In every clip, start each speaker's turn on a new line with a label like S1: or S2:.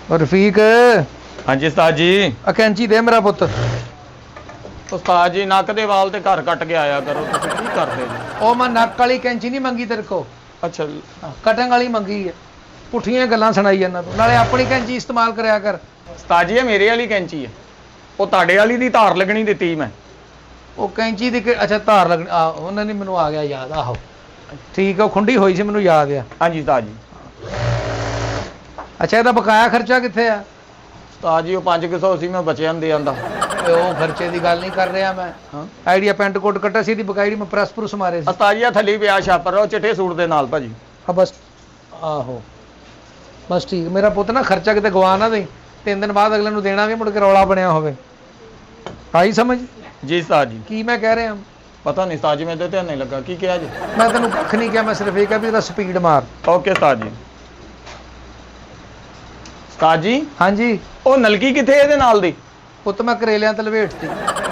S1: और रफीक
S2: हाँ जी उस्ताद जी।
S1: कैंची दे मेरा पुत।
S2: उस्ताद जी नक दे वाल ते घर कट के आया करो, तुसीं की करदे जी?
S1: ओ मैं नक वाली कैंची नहीं मंगी तेरे को,
S2: अच्छा
S1: कटंग वाली मंगी है। पुठियां गल्लां सुनाई जाना तू, नाले अपनी कैंची इस्तेमाल करया कर।
S2: उस्ताद जी ये मेरे वाली कैंची है, वो तुहाडे वाली दी धार लगनी दित्ती मैं।
S1: ਉਹ ਕੈਂਚੀ ਦੀ ਅੱਛਾ ਧਾਰ ਲੱਗਣੀ ਆ, ਉਹਨਾਂ ਨੇ ਮੈਨੂੰ ਆ ਗਿਆ ਯਾਦ। ਆਹੋ ਠੀਕ ਆ, ਖੁੰਡੀ ਹੋਈ ਸੀ, ਮੈਨੂੰ ਯਾਦ ਆ।
S2: हाँ जी उस्ताद जी।
S1: ਅੱਛਾ ਇਹਦਾ ਬਕਾਇਆ ਖਰਚਾ ਕਿੱਥੇ ਆ?
S2: उस्ताद जी वो 500 सी मैं बच्चों दे आंदा।
S1: ਉਹ ਖਰਚੇ ਦੀ ਗੱਲ ਨਹੀਂ ਕਰ ਰਿਹਾ ਮੈਂ।
S2: हाँ
S1: ਆਈਡੀਆ ਪੈਂਟ ਕੋਟ ਕੱਟਾ ਸੀ, ਦੀ ਬਕਾਇਦੀ ਮੈਂ ਪ੍ਰੈਸ ਪ੍ਰੂਸ ਮਾਰੇ ਸੀ।
S2: उस्ताद जी थली पिया छापर वो चिट्टे सूट दे नाल भाजी।
S1: ਹਾਂ ਬਸ ਆਹੋ ਬਸ ਠੀਕ। ਮੇਰਾ ਪੁੱਤ ਨਾ ਖਰਚਾ ਕਿਤੇ ਗਵਾ ਨਾ ਦੇ, 3 ਦਿਨ ਬਾਅਦ ਅਗਲੇ ਨੂੰ ਦੇਣਾ ਵੀ ਮੁੜ ਕੇ ਰੌਲਾ ਬਣਿਆ ਹੋਵੇ। ਆਈ ਸਮਝ?
S2: जी उस्ताद जी।
S1: ਕੀ ਮੈਂ ਕਹਿ ਰਿਹਾ?
S2: पता नहीं उस्ताद जी, मैं तो ध्यान नहीं लगा की क्या जी।
S1: ਮੈਂ ਤੈਨੂੰ ਕੱਖ ਨਹੀਂ ਕਿਹਾ, ਮੈਂ ਸਿਰਫ ਇਹ ਕਿਹਾ ਵੀ ਇਹਦਾ ਸਪੀਡ ਮਾਰ।
S2: ओके उस्ताद जी। उस्ताद जी
S1: ਹਾਂਜੀ
S2: ਉਹ ਨਲਕੀ ਕਿੱਥੇ ਇਹਦੇ ਨਾਲ ਦੀ?
S1: ਪੁੱਤ ਮੈਂ ਕਰੇਲਿਆਂ ਤੇ ਲਵੇਟਤੀ।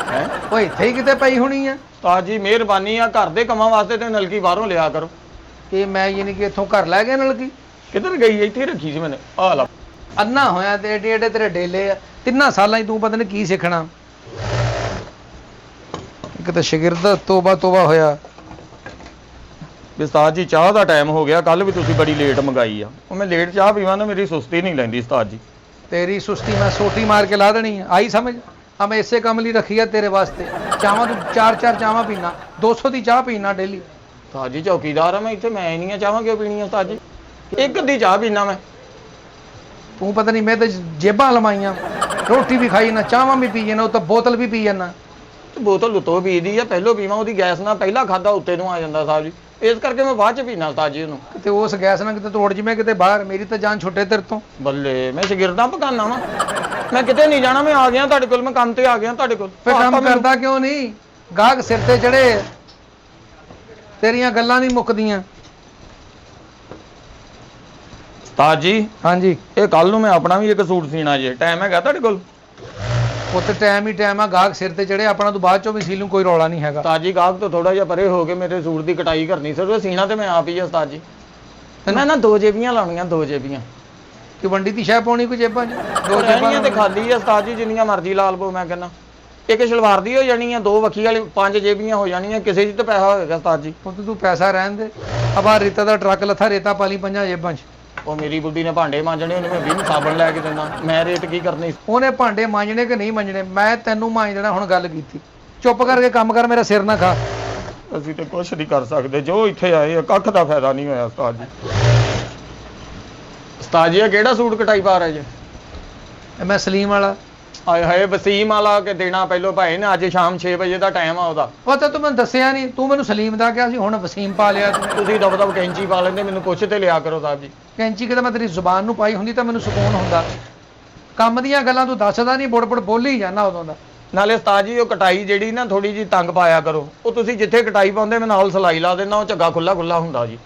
S2: ਹੈ
S1: ਉਹ ਇੱਥੇ ਹੀ ਕਿਤੇ ਪਈ ਹੋਣੀ ਆ।
S2: ਉਸਤਾਦ ਜੀ ਮਿਹਰਬਾਨੀ ਆ, ਘਰ ਦੇ ਕੰਮਾਂ ਵਾਸਤੇ ਤੇ ਨਲਕੀ ਬਾਹਰੋਂ ਲਿਆ ਕਰੋ।
S1: ਇਹ ਮੈਂ ਯਾਨੀ ਕਿ ਇੱਥੋਂ ਘਰ ਲੈ ਗਿਆ ਨਲਕੀ?
S2: ਕਿੱਧਰ ਗਈ? ਇੱਥੇ ਹੀ ਰੱਖੀ ਸੀ ਮੈਨੇ। ਆ ਲਾ।
S1: ਅੰਨਾ ਹੋਇਆ ਤੇ ਏਡੇ ਏਡੇ ਤੇਰੇ ਡੇਲੇ ਆ। 3 ਸਾਲਾਂ 'ਚ ਤੂੰ ਪਤਾ ਨਹੀਂ ਕੀ ਸਿੱਖਣਾ। ਇੱਕ ਤਾਂ ਸ਼ਾਗਿਰਦ ਤੋਬਾ ਤੋਬਾ ਹੋਇਆ।
S2: ਉਸਤਾਦ ਜੀ ਚਾਹ ਦਾ ਟਾਈਮ ਹੋ ਗਿਆ, ਕੱਲ ਵੀ ਤੁਸੀਂ ਬੜੀ ਲੇਟ ਮੰਗਾਈ ਆ। ਉਹ ਮੈਂ ਲੇਟ ਚਾਹ ਪੀਵਾਂ ਨਾ ਮੇਰੀ ਸੁਸਤੀ ਨਹੀਂ ਲੈਂਦੀ ਉਸਤਾਦ ਜੀ।
S1: ਤੇਰੀ ਸੁਸਤੀ ਮੈਂ ਸੋਟੀ ਮਾਰ ਕੇ ਲਾ ਦੇਣੀ ਆ। ਆਈ ਸਮਝ? ਆ ਮੈਂ ਇਸੇ ਕੰਮ ਲਈ ਰੱਖੀ ਆ ਤੇਰੇ ਵਾਸਤੇ। ਚਾਹਾਂ ਤੂੰ 4 ਚਾਹਾਂ ਪੀਣਾ, 200 ਦੀ ਚਾਹ ਪੀਣਾ ਡੇਲੀ।
S2: ਉਸਤਾਦ ਜੀ ਚੌਕੀਦਾਰ ਆ ਮੈਂ ਇੱਥੇ, ਮੈਂ ਇੰਨੀਆਂ ਚਾਹਾਂ ਕਿਉਂ ਪੀਣੀਆਂ ਉਸਤਾਦ ਜੀ? ਇੱਕ ਅੱਧੀ ਚਾਹ ਪੀਣਾ ਮੈਂ।
S1: ਤੂੰ ਪਤਾ ਨਹੀਂ ਮੈਂ ਤਾਂ ਜੇਬਾਂ ਲਮਾਈਆਂ, ਰੋਟੀ ਵੀ ਖਾਈ ਨਾ, ਚਾਹਾਂ ਵੀ ਪੀ ਜਾਣਾ, ਉਹ ਤਾਂ ਬੋਤਲ ਵੀ ਪੀ ਜਾਣਾ।
S2: ਬੋਤਲ ਉਤੋਂ ਪੀਦੀ ਆ, ਪਹਿਲੋਂ ਪੀਵਾਂ ਉਹਦੀ ਗੈਸ ਨਾਲ ਪਹਿਲਾਂ ਖਾਦਾ ਉੱਤੇ ਨੂੰ ਆ ਜਾਂਦਾ ਸਾਹਿਬ ਜੀ, ਇਸ ਕਰਕੇ ਮੈਂ ਬਾਅਦ ਚ ਪੀਣਾ ਉਸਤਾਦ ਜੀ ਉਹਨੂੰ।
S1: ਕਿਤੇ ਉਸ ਗੈਸ ਨਾਲ ਕਿਤੇ ਤੋੜ ਜਿਵੇਂ ਕਿਤੇ ਬਾਹਰ, ਮੇਰੀ ਤਾਂ ਜਾਨ ਛੁੱਟੇ ਤੇਰੇ ਤੋਂ।
S2: ਬੱਲੇ ਮੈਂ ਸ਼ਾਗਿਰਦਾਂ ਪਕਾਨਾ ਵਾ, ਮੈਂ ਕਿਤੇ ਨਹੀਂ ਜਾਣਾ, ਮੈਂ ਆ ਗਿਆ ਤੁਹਾਡੇ ਕੋਲ, ਮੈਂ ਕੰਮ ਤੇ ਆ ਗਿਆ ਤੁਹਾਡੇ ਕੋਲ।
S1: ਫੇ ਕੰਮ ਕਰਦਾ ਕਿਉਂ ਨਹੀਂ? ਗਾਹਕ ਸਿਰ ਤੇ ਚੜੇ, ਤੇਰੀਆਂ ਗੱਲਾਂ ਨਹੀਂ ਮੁੱਕਦੀਆਂ।
S2: ਉਸਤਾਦ ਜੀ
S1: ਹਾਂਜੀ
S2: ਇਹ ਕੱਲ ਨੂੰ ਮੈਂ ਆਪਣਾ ਵੀ ਇੱਕ ਸੂਟ ਸੀਣਾ ਜੇ, ਟਾਈਮ ਹੈਗਾ ਤੁਹਾਡੇ ਕੋਲ?
S1: ਉੱਥੇ ਟਾਈਮ ਹੀ ਟਾਈਮ ਆ, ਗਾਹਕ ਸਿਰ ਤੇ ਚੜੇ, ਆਪਣਾ ਤੂੰ ਬਾਅਦ ਚੋਂ ਵੀ ਸੀ ਲੂੰ, ਕੋਈ ਰੌਲਾ ਨਹੀਂ ਹੈਗਾ।
S2: ਉਸਤਾਦ ਜੀ ਗਾਹਕ ਤੋਂ ਥੋੜਾ ਜਿਹਾ ਪਰੇ ਹੋ ਕੇ ਮੇਰੇ ਸੂਟ ਦੀ ਕਟਾਈ ਕਰਨੀ ਸਰ, ਸੀਣਾ ਤੇ ਮੈਂ ਆਪ ਹੀ ਆ ਉਸਤਾਦ ਜੀ। ਮੈਂ ਨਾ 2 ਜੇਬੀਆਂ ਲਾਉਣੀਆਂ, 2 ਜੇਬੀਆਂ।
S1: ਕਿ ਵੰਡੀ ਦੀ ਸ਼ਾਹ ਪਾਉਣੀ ਕੋਈ ਜੇਬਾਂ 'ਚ? 2
S2: ਜੇਬਾਂ ਤੇ ਖਾਲੀ ਆ ਉਸਤਾਦ ਜੀ, ਜਿੰਨੀਆਂ ਮਰਜ਼ੀ ਲਾਲ ਪੋ। ਮੈਂ ਕਹਿੰਦਾ ਇੱਕ ਸ਼ਲਵਾਰ ਦੀ ਹੋ ਜਾਣੀ ਆ, 2 ਵੱਖੀ ਵਾਲੀ 5 ਜੇਬੀਆਂ ਹੋ ਜਾਣੀਆਂ, ਕਿਸੇ 'ਚ ਤਾਂ ਪੈਸਾ ਹੋਏਗਾ ਉਸਤਾਦ ਜੀ।
S1: ਉਹ ਤੂੰ ਪੈਸਾ ਰਹਿਣ ਦੇ। ਅਬਾ ਰੇਤਾ ਦਾ ਟਰੱਕ ਲੱਥਾ, ਰੇਤਾ ਪਾ ਲਈ 5 ਜੇਬਾਂ 'ਚ।
S2: ਉਹ ਮੇਰੀ ਬੁੱਢੀ ਨੇ ਭਾਂਡੇ ਮਾਂਜਣੇ, ਉਹਨੂੰ ਮੈਂ 20 ਸਾਬਣ ਲੈ ਕੇ ਦਿੰਦਾ, ਮੈਂ ਰੇਟ ਕੀ ਕਰਨੀ?
S1: ਉਹਨੇ ਭਾਂਡੇ ਮਾਂਜਣੇ ਕਿ ਨਹੀਂ ਮਾਂਜਣੇ, ਮੈਂ ਤੈਨੂੰ ਮਾਂਜ ਦੇਣਾ। ਹੁਣ ਗੱਲ ਕੀਤੀ, ਚੁੱਪ ਕਰਕੇ ਕੰਮ ਕਰ, ਮੇਰਾ ਸਿਰ ਨਾ ਖਾ।
S2: ਅਸੀਂ ਤੇ ਕੁਛ ਨਹੀਂ ਕਰ ਸਕਦੇ, ਜੋ ਇੱਥੇ ਆਏ ਆ ਕੱਖ ਦਾ ਫਾਇਦਾ ਨਹੀਂ ਹੋਇਆ ਉਸਤਾਦ ਜੀ। ਉਸਤਾਦ ਜੀ ਇਹ ਕਿਹੜਾ ਸੂਟ ਕਟਾਈ ਪਾ ਰਹੇ ਜੇ?
S1: ਮੈਂ ਸਲੀਮ ਵਾਲਾ।
S2: ਆਏ ਹਾਏ ਵਸੀਮ ਵਾਲਾ ਕੇ ਦੇਣਾ ਪਹਿਲੋਂ ਭਾਈ ਨੇ, ਅੱਜ ਸ਼ਾਮ 6 ਵਜੇ ਦਾ ਟਾਈਮ ਆ ਉਹਦਾ।
S1: ਉਹ ਤਾਂ ਤੂੰ ਮੈਨੂੰ ਦੱਸਿਆ ਨਹੀਂ, ਤੂੰ ਮੈਨੂੰ ਸਲੀਮ ਦਾ ਕਿਹਾ ਸੀ, ਹੁਣ ਵਸੀਮ ਪਾ ਲਿਆ ਤੂੰ।
S2: ਤੁਸੀਂ ਦਬ ਦਬ ਕੈਂਚੀ ਪਾ ਲੈਂਦੇ, ਮੈਨੂੰ ਪੁੱਛ ਤੇ ਲਿਆ ਕਰੋ ਸਾਹਿਬ ਜੀ।
S1: ਕੈਂਚੀ ਕਿਤੇ ਮੈਂ ਤੇਰੀ ਜ਼ੁਬਾਨ ਨੂੰ ਪਾਈ ਹੁੰਦੀ ਤਾਂ ਮੈਨੂੰ ਸਕੂਨ ਹੁੰਦਾ। ਕੰਮ ਦੀਆਂ ਗੱਲਾਂ ਤੂੰ ਦੱਸਦਾ ਨਹੀਂ, ਬੁੜ ਬੋਲੀ ਜਾਂਦਾ ਉਦੋਂ ਦਾ।
S2: ਨਾਲੇ ਉਸਤਾਦ ਜੀ ਉਹ ਕਟਾਈ ਜਿਹੜੀ ਨਾ ਥੋੜੀ ਜੀ ਤੰਗ ਪਾਇਆ ਕਰੋ, ਉਹ ਤੁਸੀਂ ਜਿੱਥੇ ਕਟਾਈ ਪਾਉਂਦੇ ਮੈਂ ਨਾਲ ਸਲਾਈ ਲਾ ਦੇਣਾ, ਉਹ ਝੱਗਾ ਖੁੱਲਾ ਖੁੱਲਾ ਹੁੰਦਾ ਜੀ,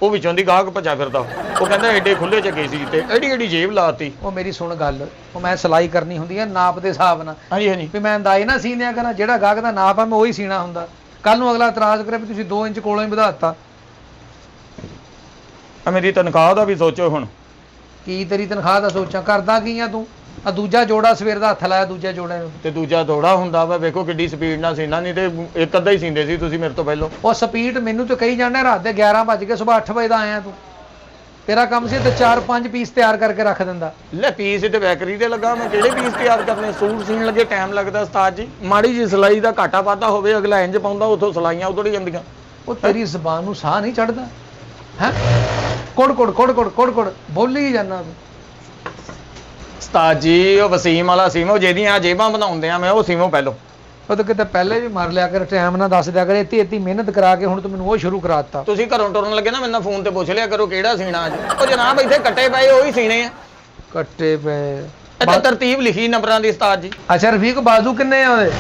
S2: ਉਹ ਵਿੱਚੋਂ ਦੀ ਗਾਹਕ ਭੱਜਾ ਫਿਰਦਾ, ਉਹ ਕਹਿੰਦਾ ਐਡੇ ਖੁੱਲੇ ਝੱਗੇ ਸੀ ਤੇ ਐਡੀ ਐਡੀ ਜੇਬ ਲਾਤੀ।
S1: ਉਹ ਮੇਰੀ ਸੁਣ ਗੱਲ, ਉਹ ਮੈਂ ਸਿਲਾਈ ਕਰਨੀ ਹੁੰਦੀ ਹੈ ਨਾਪ ਦੇ ਹਿਸਾਬ ਨਾਲ।
S2: ਹਾਂਜੀ ਹਾਂਜੀ
S1: ਵੀ ਮੈਂ ਅੰਦਾਜ਼ ਨਾ ਸੀਨਿਆ ਕਰਾਂ, ਜਿਹੜਾ ਗਾਹਕ ਦਾ ਨਾਪ ਆ ਮੈਂ ਉਹੀ ਸੀਣਾ ਹੁੰਦਾ। ਕੱਲ ਨੂੰ ਅਗਲਾ ਇਤਰਾਜ਼ ਕਰੇ ਵੀ ਤੁਸੀਂ 2 ਇੰਚ ਕੋਲੋਂ ਹੀ ਵਧਾ ਦਿੱਤਾ।
S2: ਮੇਰੀ ਤਨਖਾਹ ਦਾ ਵੀ ਸੋਚੋ ਹੁਣ।
S1: ਕੀ ਤੇਰੀ ਤਨਖਾਹ ਦਾ ਸੋਚਾਂ? ਕਰਦਾ ਕੀ ਆ ਤੂੰ? ਆ ਦੂਜਾ ਜੋੜਾ ਸਵੇਰ ਦਾ ਹੱਥ ਲਾਇਆ ਦੂਜੇ ਜੋੜੇ ਨੂੰ।
S2: ਤੇ ਦੂਜਾ ਥੋੜਾ ਹੁੰਦਾ ਵਾ, ਵੇਖੋ ਕਿੱਡੀ ਸਪੀਡ ਨਾਲ ਸੀਨਾ, ਨਹੀਂ ਤੇ ਇੱਕ ਅੱਧਾ ਹੀ ਸੀਂਦੇ ਸੀ ਤੁਸੀਂ ਮੇਰੇ ਤੋਂ ਪਹਿਲਾਂ।
S1: ਉਹ ਸਪੀਡ ਮੈਨੂੰ ਤੇ ਕਹੀ ਜਾਂਦਾ, ਰਾਤ ਦੇ 11 ਵੱਜ ਕੇ ਸਵੇਰ 8 ਵਜੇ ਦਾ ਆਇਆ ਤੂੰ। ਤੇਰਾ ਕੰਮ ਸੀ ਤੇ 4-5 ਪੀਸ ਤਿਆਰ ਕਰਕੇ ਰੱਖ ਦਿੰਦਾ।
S2: ਲੈ ਪੀਸ ਤੇ ਬੈਕਰੀ ਤੇ ਲੱਗਾ, ਮੈਂ ਕਿਹੜੇ ਪੀਸ ਤਿਆਰ ਕਰਨੇ? ਸੂਟ ਸੀਣ ਲੱਗੇ ਟਾਈਮ ਲੱਗਦਾ ਉਸਤਾਦ ਜੀ, ਮਾੜੀ ਜੀ ਸਿਲਾਈ ਦਾ ਘਾਟਾ ਵਾਧਾ ਹੋਵੇ, ਅਗਲਾ ਇੰਜ ਪਾਉਂਦਾ, ਉੱਥੋਂ ਸਿਲਾਈਆਂ ਉਧੜ ਜਾਂਦੀਆਂ।
S1: ਉਹ ਤੇਰੀ ਜ਼ਬਾਨ ਨੂੰ ਸਾਹ ਨਹੀਂ ਚੜਦਾ ਹੈ? ਕੁੜ ਕੁੜ ਕੁੜ ਕੁੜ ਕੁੜ ਕੁੜ ਬੋਲੀ ਜਾਂਦਾ ਤੂੰ।
S2: ਉਸਤਾਦ ਜੀ ਉਹ ਵਸੀਮ ਵਾਲਾ ਸੀਮੋ ਜਿਹਦੀਆਂ ਜੇਬਾਂ ਬਣਾਉਂਦੇ ਆ, ਮੈਂ ਉਹ ਸੀਮੋ ਪਹਿਲੋਂ।
S1: ਉਹ ਤਾਂ ਕਿਤੇ ਪਹਿਲੇ ਵੀ ਮਾਰ ਲਿਆ ਕਰ, ਟਾਈਮ ਨਾਲ ਦੱਸ ਦਿਆ ਕਰ। ਇੱਤੀ ਮਿਹਨਤ ਕਰਾ ਕੇ ਹੁਣ ਤੂੰ ਮੈਨੂੰ ਉਹ ਸ਼ੁਰੂ ਕਰਾਤਾ।
S2: ਤੁਸੀਂ ਘਰੋਂ ਟੁਰਨ ਲੱਗੇ ਨਾ ਮੈਨੂੰ ਫੋਨ ਤੇ ਪੁੱਛ ਲਿਆ ਕਰੋ ਕਿਹੜਾ ਸੀਣਾ ਅੱਜ। ਉਹ ਜਨਾਬ ਇੱਥੇ ਕੱਟੇ ਪਏ ਉਹੀ ਸੀਣੇ ਆ,
S1: ਕੱਟੇ ਪਏ।
S2: ਇੱਥੇ ਤਰਤੀਬ ਲਿਖੀ ਨੰਬਰਾਂ ਦੀ ਉਸਤਾਦ ਜੀ।
S1: ਅੱਛਾ ਰਫੀਕ, ਬਾਜ਼ੂ ਕਿੰਨੇ ਆ ਉਹਦੇ?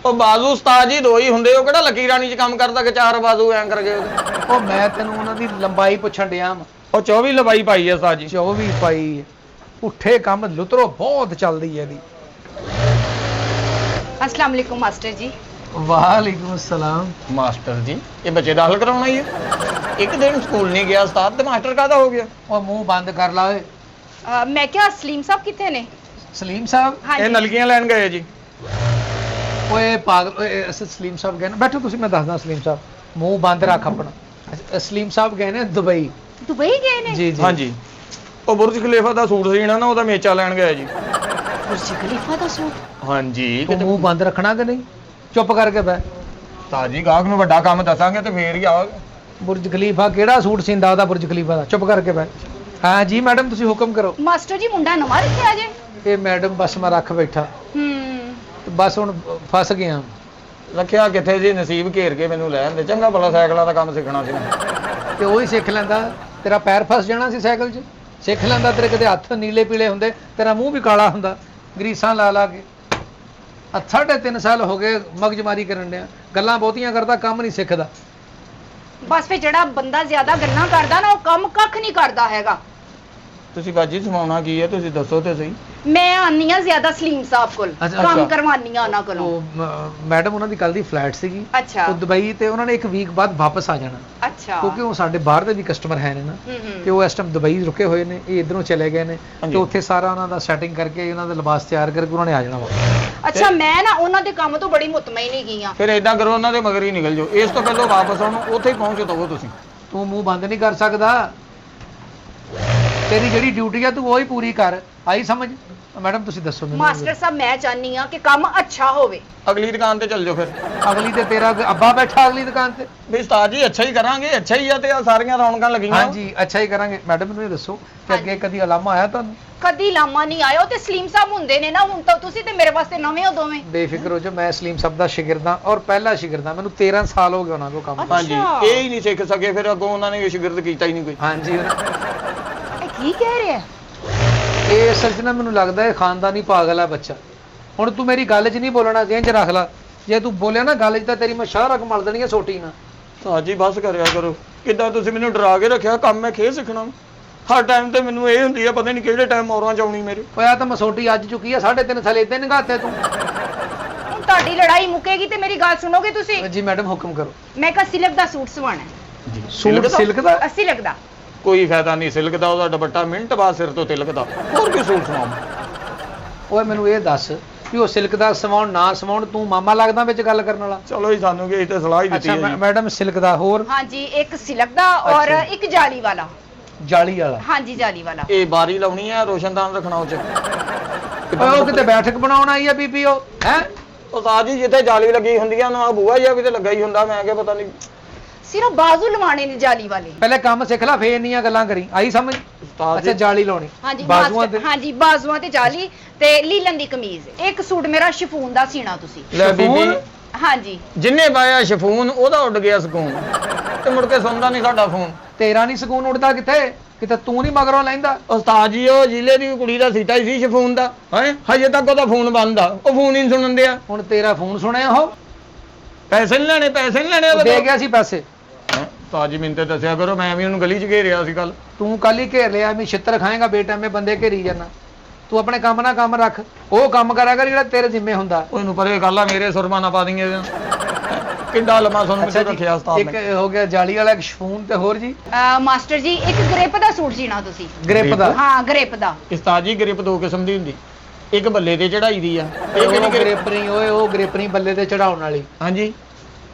S2: ਉਹ ਬਾਜ਼ੂ ਉਸਤਾਦ ਜੀ 2 ਹੀ ਹੁੰਦੇ, ਉਹ ਕਿਹੜਾ ਲੱਕੀ ਰਾਣੀ 'ਚ ਕੰਮ ਕਰਦਾ ਕਿ 4 ਬਾਜ਼ੂ ਐਂ ਕਰਕੇ ਉਹਦੇ।
S1: ਉਹ ਮੈਂ ਤੈਨੂੰ ਉਹਨਾਂ ਦੀ ਲੰਬਾਈ ਪੁੱਛਣ ਡਿਆ ਵਾਂ।
S2: ਉਹ 24 ਲੰਬਾਈ ਪਾਈ ਆ ਉਸਤਾਦ ਜੀ।
S1: 24 ਪਾਈ। ਉੱਠੇ ਕੰਮ ਲੁਤਰੋ ਬਹੁਤ ਚੱਲਦੀ ਹੈ ਇਹਦੀ।
S3: अस्सलाम वालेकुम मास्टर जी।
S1: वालेकुम अस्सलाम।
S2: मास्टर जी ये बच्चे दाखिल कराना ही है, एक दिन स्कूल नहीं गया उस्ताद, तो मास्टर कादा हो गया?
S1: ਉਹ ਮੂੰਹ ਬੰਦ ਕਰ ਲਾ ਓਏ।
S3: ਮੈਂ ਕਿਹਾ ਸਲੀਮ ਸਾਹਿਬ ਕਿੱਥੇ ਨੇ?
S1: ਸਲੀਮ ਸਾਹਿਬ
S2: ਇਹ
S3: ਹਾਂਜੀ
S2: ਨਲਕੀਆਂ ਲੈਣ ਗਏ ਜੀ।
S1: ਓਏ ਪਾਗਲ ਓਏ ਅਸੀਂ ਸਲੀਮ ਸਾਹਿਬ ਗਏ ਨੇ, ਬੈਠੋ ਤੁਸੀਂ, ਮੈਂ ਦੱਸਦਾ ਸਲੀਮ ਸਾਹਿਬ, ਮੂੰਹ ਬੰਦ ਰੱਖ ਆਪਣਾ। ਸਲੀਮ ਸਾਹਿਬ ਗਏ ਨੇ ਦੁਬਈ।
S3: ਦੁਬਈ ਗਏ ਨੇ?
S1: ਜੀ ਜੀ
S2: ਹਾਂਜੀ, ਉਹ ਬੁਰਜ ਖਲੀਫਾ ਦਾ ਸੂਟ ਸੀਣਾ ਨਾ, ਉਹਦਾ ਮੇਚਾ ਲੈਣ ਗਏ ਜੀ।
S3: ਬੁਰਜ ਖਲੀਫਾ ਦਾ ਸੂਟ?
S2: ਹਾਂਜੀ,
S1: ਤੂੰ ਮੂੰਹ ਬੰਦ ਰੱਖਣਾ ਕਿ ਨਹੀਂ? ਚੁੱਪ ਕਰਕੇ ਬਹਿ।
S2: ਤਾਜੀ ਗਾਹਕ ਨੂੰ ਵੱਡਾ ਕੰਮ ਦੱਸਾਂਗੇ ਤੇ ਫੇਰ ਹੀ ਆਵਾਂਗੇ।
S1: ਬੁਰਜ ਖਲੀਫਾ ਕਿਹੜਾ ਸੂਟ ਸਿੰਦਾ ਉਹਦਾ ਬੁਰਜ ਖਲੀਫਾ ਦਾ? ਚੁੱਪ ਕਰਕੇ ਬਹਿ। ਹਾਂ ਜੀ ਮੈਡਮ, ਤੁਸੀਂ ਹੁਕਮ ਕਰੋ।
S3: ਮਾਸਟਰ ਜੀ ਮੁੰਡਾ ਨਵਾਂ ਰੱਖਿਆ ਜੇ?
S1: ਇਹ ਮੈਡਮ ਬਸ ਮੈਂ ਰੱਖ ਬੈਠਾ ਤੇ ਬਸ ਹੁਣ ਫਸ ਗਿਆ।
S2: ਰੱਖਿਆ ਕਿੱਥੇ ਜੀ, ਨਸੀਬ ਘੇਰ ਕੇ ਮੈਨੂੰ ਲੈ ਆਂਦੇ। ਚੰਗਾ ਭਲਾ ਸਾਈਕਲਾਂ ਦਾ ਕੰਮ ਸਿੱਖਣਾ ਸੀ।
S1: ਤੇ ਉਹੀ ਸਿੱਖ ਲੈਂਦਾ, ਤੇਰਾ ਪੈਰ ਫਸ ਜਾਣਾ ਸੀ ਸਾਈਕਲ 'ਚ। ਸਿੱਖ ਲੈਂਦਾ, ਤੇਰੇ ਕਿਤੇ ਹੱਥ ਨੀਲੇ ਪੀਲੇ ਹੁੰਦੇ, ਤੇਰਾ ਮੂੰਹ ਵੀ ਕਾਲਾ ਹੁੰਦਾ ਗਰੀਸਾਂ ਲਾ ਲਾ ਕੇ। 3.5 ਸਾਲ ਹੋ ਗਏ ਮਗਜਮਾਰੀ ਕਰਨ ਡਿਆ, ਗੱਲਾਂ ਬਹੁਤੀਆਂ ਕਰਦਾ, ਕੰਮ ਨਹੀਂ ਸਿੱਖਦਾ।
S3: ਬਸ ਫਿਰ ਜਿਹੜਾ ਬੰਦਾ ਜ਼ਿਆਦਾ ਗੱਲਾਂ ਕਰਦਾ ਨਾ, ਉਹ ਕੰਮ ਕੱਖ ਨਹੀਂ ਕਰਦਾ ਹੈਗਾ।
S2: ਤੁਸੀਂ ਬਾਜੀ ਸਮਾਉਣਾ ਕੀ ਹੈ, ਤੁਸੀਂ ਦੱਸੋ ਤੇ ਸਹੀ।
S3: ਮੈਂ ਆਨੀ ਆ ਜ਼ਿਆਦਾ ਸਲੀਮ ਸਾਹਿਬ ਕੋਲ,
S1: ਅੱਛਾ,
S3: ਕੰਮ
S1: ਅੱਛਾ।
S3: ਕਰਵਾਨੀ ਆ ਉਹਨਾਂ ਕੋਲੋਂ।
S1: ਉਹ ਮੈਡਮ ਉਹਨਾਂ ਦੀ ਕੱਲ ਦੀ ਫਲੈਟ ਸੀਗੀ
S3: ਅੱਛਾ
S1: ਉਹ ਦੁਬਈ, ਤੇ ਉਹਨਾਂ ਨੇ 1 ਵੀਕ ਬਾਅਦ ਵਾਪਸ ਆ ਜਾਣਾ,
S3: ਅੱਛਾ।
S1: ਕਿਉਂਕਿ ਉਹ ਸਾਡੇ ਬਾਹਰ ਦੇ ਵੀ ਕਸਟਮਰ ਹੈ ਨੇ ਨਾ,
S3: ਹੂੰ
S1: ਤੇ ਉਹ ਇਸ ਟਾਈਮ ਦੁਬਈ ਰੁਕੇ ਹੋਏ ਨੇ, ਇਹ ਇਧਰੋਂ ਚਲੇ ਗਏ ਨੇ,
S2: ਹਾਂਜੀ।
S1: ਤੇ ਉੱਥੇ ਸਾਰਾ ਉਹਨਾਂ ਦਾ ਸੈਟਿੰਗ ਕਰਕੇ, ਉਹਨਾਂ ਦਾ ਲਿਬਾਸ ਤਿਆਰ ਕਰਕੇ ਉਹਨਾਂ ਨੇ ਆ ਜਾਣਾ ਵਾ।
S3: ਅੱਛਾ, ਮੈਂ ਨਾ ਉਹਨਾਂ ਦੇ ਕੰਮ ਤੋਂ ਬੜੀ ਮੁਤਮਈਨ ਹੈਗੀ ਆ।
S2: ਫਿਰ ਏਦਾਂ ਕਰੋ, ਉਹਨਾਂ ਦੇ ਮਗਰ ਹੀ ਨਿਕਲ ਜਾਓ। ਇਸ ਤੋਂ ਪਹਿਲਾਂ ਵਾਪਸ ਆਉਣ, ਉੱਥੇ ਹੀ ਪਹੁੰਚ ਦਵੋ ਤੁਸੀਂ।
S1: ਤੂੰ ਮੂੰਹ ਬੰਦ ਨਹੀਂ ਕਰ ਸਕਦਾ, ਤੇਰੀ ਜਿਹੜੀ ਡਿਊਟੀ ਆ ਤੂੰ ਉਹੀ ਪੂਰੀ ਕਰ। ਆਈ ਸਮਝ? ਮੈਡਮ ਤੁਸੀਂ ਦੱਸੋ ਮੈਨੂੰ।
S3: ਮਾਸਟਰ ਸਾਹਿਬ ਮੈਂ ਚਾਹਨੀ ਆ ਕਿ ਕੰਮ ਅੱਛਾ ਹੋਵੇ।
S2: ਅਗਲੀ ਦੁਕਾਨ ਤੇ ਚੱਲ ਜਾਓ ਫਿਰ।
S1: ਅਗਲੀ ਤੇ ਤੇਰਾ ਅੱਬਾ ਬੈਠਾ ਅਗਲੀ ਦੁਕਾਨ ਤੇ।
S2: ਵੀ ਉਸਤਾਦ ਜੀ ਅੱਛਾ ਹੀ ਕਰਾਂਗੇ, ਅੱਛਾ ਹੀ ਆ, ਤੇ ਆ ਸਾਰੀਆਂ ਰੌਣਕਾਂ ਲੱਗੀਆਂ।
S1: ਹਾਂਜੀ ਅੱਛਾ ਹੀ ਕਰਾਂਗੇ। ਮੈਡਮ ਮੈਨੂੰ ਇਹ ਦੱਸੋ ਕਿ ਅੱਗੇ ਕਦੀ ਅਲਾਮਾ ਆਇਆ ਤੁਹਾਨੂੰ?
S3: ਕਦੀ ਲਾਮਾ ਨਹੀਂ ਆਇਆ, ਉਹ ਤੇ ਸਲੀਮ ਸਾਹਿਬ ਹੁੰਦੇ ਨੇ ਨਾ, ਹੁਣ ਤਾਂ ਤੁਸੀਂ ਤੇ ਮੇਰੇ ਵਾਸਤੇ ਨਵੇਂ ਹੋ ਦੋਵੇਂ।
S1: ਬੇਫਿਕਰ ਹੋ ਜਾ, ਮੈਂ ਸਲੀਮ ਸਾਹਿਬ ਦਾ ਸ਼ਾਗਿਰਦ ਹਾਂ, ਔਰ ਪਹਿਲਾ ਸ਼ਾਗਿਰਦ ਹਾਂ, ਮੈਨੂੰ 13 ਸਾਲ ਹੋ ਗਏ ਉਹਨਾਂ ਕੋਲ ਕੰਮ।
S2: ਹਾਂਜੀ,
S3: ਅੱਛਾ।
S2: ਇਹ ਹੀ ਨਹੀਂ ਸਿੱਖ ਸਕੇ, ਫਿਰ ਅੱਗੋਂ ਉਹਨਾਂ ਨੇ ਸ਼ਾਗਿਰਦ ਕੀਤਾ ਹੀ ਨਹੀਂ ਕੋਈ।
S1: ਹਾਂਜੀ
S3: ਇਹ ਕੀ ਕਹਿ ਰਿਹਾ?
S1: ਇਹ ਅਸਲ 'ਚ ਨਾ ਮੈਨੂੰ ਲੱਗਦਾ ਇਹ ਖਾਨਦਾਨੀ ਪਾਗਲ ਆ ਬੱਚਾ। ਹੁਣ ਤੂੰ ਮੇਰੀ ਗੱਲ 'ਚ ਨਹੀਂ ਬੋਲਣਾ, ਜ਼ਿਹਨ 'ਚ ਰੱਖ ਲੈ, ਜੇ ਤੂੰ ਬੋਲਿਆ ਨਾ ਗੱਲ 'ਚ ਤਾਂ ਤੇਰੀ ਮੈਂ ਸ਼ਾਹਰਕ ਮਲ ਦੇਣੀ ਹੈ ਸੋਟੀ ਨਾਲ।
S2: ਉਸਤਾਦ ਜੀ ਬਸ ਕਰਿਆ ਕਰੋ, ਕਿੱਦਾਂ ਤੁਸੀਂ ਮੈਨੂੰ ਡਰਾ ਕੇ ਰੱਖਿਆ। ਕੰਮ ਮੈਂ ਖੇ ਸਿੱਖਣਾ, ਹਰ ਟਾਈਮ ਤੇ ਮੈਨੂੰ ਇਹ ਹੁੰਦੀ ਆ ਪਤਾ ਨਹੀਂ ਕਿਹੜੇ ਟਾਈਮ ਮੌਰਾਂ ਚ ਆਉਣੀ ਮੇਰੇ।
S1: ਹੋਇਆ ਤਾਂ ਮਸੋਟੀ ਅੱਜ ਚੁੱਕੀ ਆ, 3.5 ਸਾਲ ਏਦਾਂ ਨਿਗਾਤੇ ਤੂੰ।
S3: ਹੁਣ ਤੁਹਾਡੀ ਲੜਾਈ ਮੁੱਕੇਗੀ ਤੇ ਮੇਰੀ ਗੱਲ ਸੁਣੋਗੇ ਤੁਸੀਂ?
S1: ਜੀ ਮੈਡਮ ਹੁਕਮ ਕਰੋ।
S3: ਮੈਂ ਕਿਹਾ ਸਿਲਕ ਦਾ ਸੂਟ ਸਵਾਣਾ ਹੈ।
S2: ਜੀ
S1: ਸੂਟ ਸਿਲਕ ਦਾ?
S3: ਅਸੀਂ ਲੱਗਦਾ
S2: ਕੋਈ ਫਾਇਦਾ ਨਹੀਂ, ਸਿਲਕ ਦਾ ਉਹਦਾ ਦੁਪੱਟਾ ਮਿੰਟ ਬਾਅਦ ਸਿਰ ਤੋਂ ਤਿਲਕ ਦਾ। ਹੋਰ ਕੀ ਸੂਟ ਸਵਾਉਂ।
S1: ਓਏ ਮੈਨੂੰ ਇਹ ਦੱਸ ਵੀ ਉਹ ਸਿਲਕ ਦਾ ਸਵਾਉਣ ਨਾ ਸਵਾਉਣ, ਤੂੰ ਮਾਮਾ ਲੱਗਦਾ ਵਿੱਚ ਗੱਲ ਕਰਨ ਵਾਲਾ?
S2: ਚਲੋ ਜੀ, ਸਾਨੂੰ ਕੀ ਤੇ ਸਲਾਹ ਹੀ ਦਿੱਤੀ
S1: ਅੱਛਾ
S2: ਹੈ ਜੀ।
S1: ਮੈਡਮ ਸਿਲਕ ਦਾ, ਹੋਰ?
S3: ਹਾਂਜੀ, ਇੱਕ ਸਿਲਕ ਦਾ ਔਰ
S1: ਅੱਛਾ।
S3: ਇੱਕ ਜਾਲੀ ਵਾਲਾ।
S1: ਜਾਲੀ ਵਾਲਾ?
S3: ਹਾਂਜੀ, ਜਾਲੀ ਵਾਲਾ।
S2: ਇਹ ਬਾਰੀ ਲਾਉਣੀ ਹੈ, ਰੋਸ਼ਨਦਾਨ ਰੱਖਣਾ ਉਹ ਚ।
S1: ਓਏ ਉਹ ਕਿਤੇ ਬੈਠਕ ਬਣਾਉਣ ਆਈ ਆ ਬੀਬੀ ਉਹ, ਹੈ?
S2: ਉਸਤਾਦ ਜੀ ਜਿੱਥੇ ਜਾਲੀ ਲੱਗੀ ਹੁੰਦੀ ਆ ਨਾ, ਬੂਆ ਜਿਹਾ ਵੀ ਤੇ ਲੱਗਾ ਹੀ ਹੁੰਦਾ। ਮੈਂ ਕਿਹਾ ਪਤਾ ਨਹੀਂ।
S3: ਸਿਰਫ ਬਾਜ਼ੂ ਲਵਾਣੇ ਨੇ ਜਾਲੀ ਵਾਲੇ।
S1: ਪਹਿਲੇ ਕੰਮ ਸਿੱਖ ਲੈ, ਫੇਰ ਇੰਨੀਆਂ ਗੱਲਾਂ ਕਰੀ। ਆਈ ਸਮਝ?
S2: ਉਸਤਾਦ
S1: ਅੱਛਾ
S2: ਜੀ
S1: ਜਾਲੀ ਲਾਉਣੀ
S3: ਹਾਂਜੀ
S1: ਬਾਜ਼ੂਆਂ ਤੇ?
S3: ਹਾਂਜੀ, ਬਾਜ਼ੂਆਂ ਤੇ ਜਾਲੀ ਤੇ ਲੀਲਨ ਦੀ ਕਮੀਜ਼। ਇੱਕ ਸੂਟ ਮੇਰਾ ਸ਼ਿਫੂਨ ਦਾ ਸੀਣਾ ਤੁਸੀਂ।
S2: ਲੈ ਬੀਬੀ,
S1: ਸ਼ਿਫੋਨ?
S3: ਹਾਂਜੀ।
S2: ਜਿੰਨੇ ਪਾਇਆ ਸ਼ਫੂਨ ਉਹਦਾ ਉੱਡ ਗਿਆ ਸਕੂਨ, ਤੇ ਮੁੜ ਕੇ ਸੁਣਦਾ ਨਹੀਂ ਸਾਡਾ ਫੋਨ।
S1: ਤੇਰਾ ਨਹੀਂ ਸਕੂਨ ਉੱਡਦਾ ਕਿਤੇ? ਕਿਤੇ ਤੂੰ ਨਹੀਂ ਮਗਰੋਂ ਲੈਂਦਾ?
S2: ਉਸਤਾਦ ਜੀ ਉਹ ਜ਼ਿਲ੍ਹੇ ਦੀ ਕੁੜੀ ਦਾ ਸੀਟਾ ਹੀ ਸੀ ਸ਼ਫੂਨ ਦਾ, ਹੈ ਹਜੇ ਤੱਕ ਉਹਦਾ ਫੋਨ ਬੰਦ ਆ, ਉਹ ਫੋਨ ਹੀ ਨਹੀਂ ਸੁਣਨ ਦਿਆ।
S1: ਹੁਣ ਤੇਰਾ ਫੋਨ ਸੁਣਿਆ ਉਹ?
S2: ਪੈਸੇ ਨਹੀਂ ਲੈਣੇ, ਪੈਸੇ ਨਹੀਂ ਲੈਣੇ
S1: ਉਹ
S2: ਉਹਦੇ
S1: ਦੇ
S2: ਕੋਲ।
S1: ਗਿਆ ਸੀ ਪੈਸੇ?
S2: ਉਸਤਾਦ ਜੀ ਮੈਨੂੰ ਤੇ ਦੱਸਿਆ ਕਰੋ, ਮੈਂ ਵੀ ਉਹਨੂੰ ਗਲੀ 'ਚ ਘੇਰਿਆ ਸੀ ਕੱਲ।
S1: ਤੂੰ ਕੱਲ ਹੀ ਘੇਰ ਲਿਆ, ਮੈਂ ਛਿੱਤਰ ਖਾਏਗਾ, ਬੇਟਾਮੇ ਬੰਦੇ ਘੇਰੀ ਜਾਣਾ। ਤੂੰ ਆਪਣੇ ਕੰਮ ਨਾਲ ਕੰਮ ਰੱਖ, ਉਹ ਕੰਮ ਕਰਿਆ ਕਰ ਜਿਹੜਾ ਤੇਰੇ ਜ਼ਿੰਮੇ ਹੁੰਦਾ।
S2: ਉਹਨੂੰ ਪਰੇ ਗੱਲ ਆ, ਮੇਰੇ ਸੁਰਮਾ ਨਾ ਪਾ ਦੇਂਗੇ ਕਿੰਡਾ ਲੰਮਾ ਸੁਣ
S1: ਅੱਛਾ
S2: ਕੇ
S1: ਜੀ,
S2: ਰੱਖਿਆ ਉਸਤਾਦ
S1: ਇੱਕ
S2: ਨੇ।
S1: ਹੋ ਗਿਆ ਜਾਲੀ ਵਾਲਾ, ਇੱਕ ਸ਼ਫੂਨ, ਤੇ ਹੋਰ ਜੀ?
S3: ਮਾਸਟਰ ਜੀ ਇੱਕ ਗ੍ਰਿਪ ਦਾ ਸੂਟ ਸੀਣਾ ਤੁਸੀਂ।
S1: ਗ੍ਰਿਪ ਦਾ?
S3: ਹਾਂ, ਗ੍ਰਿਪ ਦਾ।
S2: ਉਸਤਾਦ ਜੀ ਗ੍ਰਿਪ 2 ਕਿਸਮ ਦੀ ਹੁੰਦੀ, ਇੱਕ ਬੱਲੇ ਤੇ ਚੜਾਈ ਦੀ ਆ, ਇਹ
S1: ਉਹ
S2: ਕਿਹੜੀ ਗ੍ਰਿਪ?
S1: ਗ੍ਰਿਪ ਨਹੀਂ ਓਏ, ਉਹ ਗ੍ਰਿਪ ਨਹੀਂ ਬੱਲੇ ਤੇ ਚੜਾਉਣ ਵਾਲੀ,
S2: ਹਾਂਜੀ,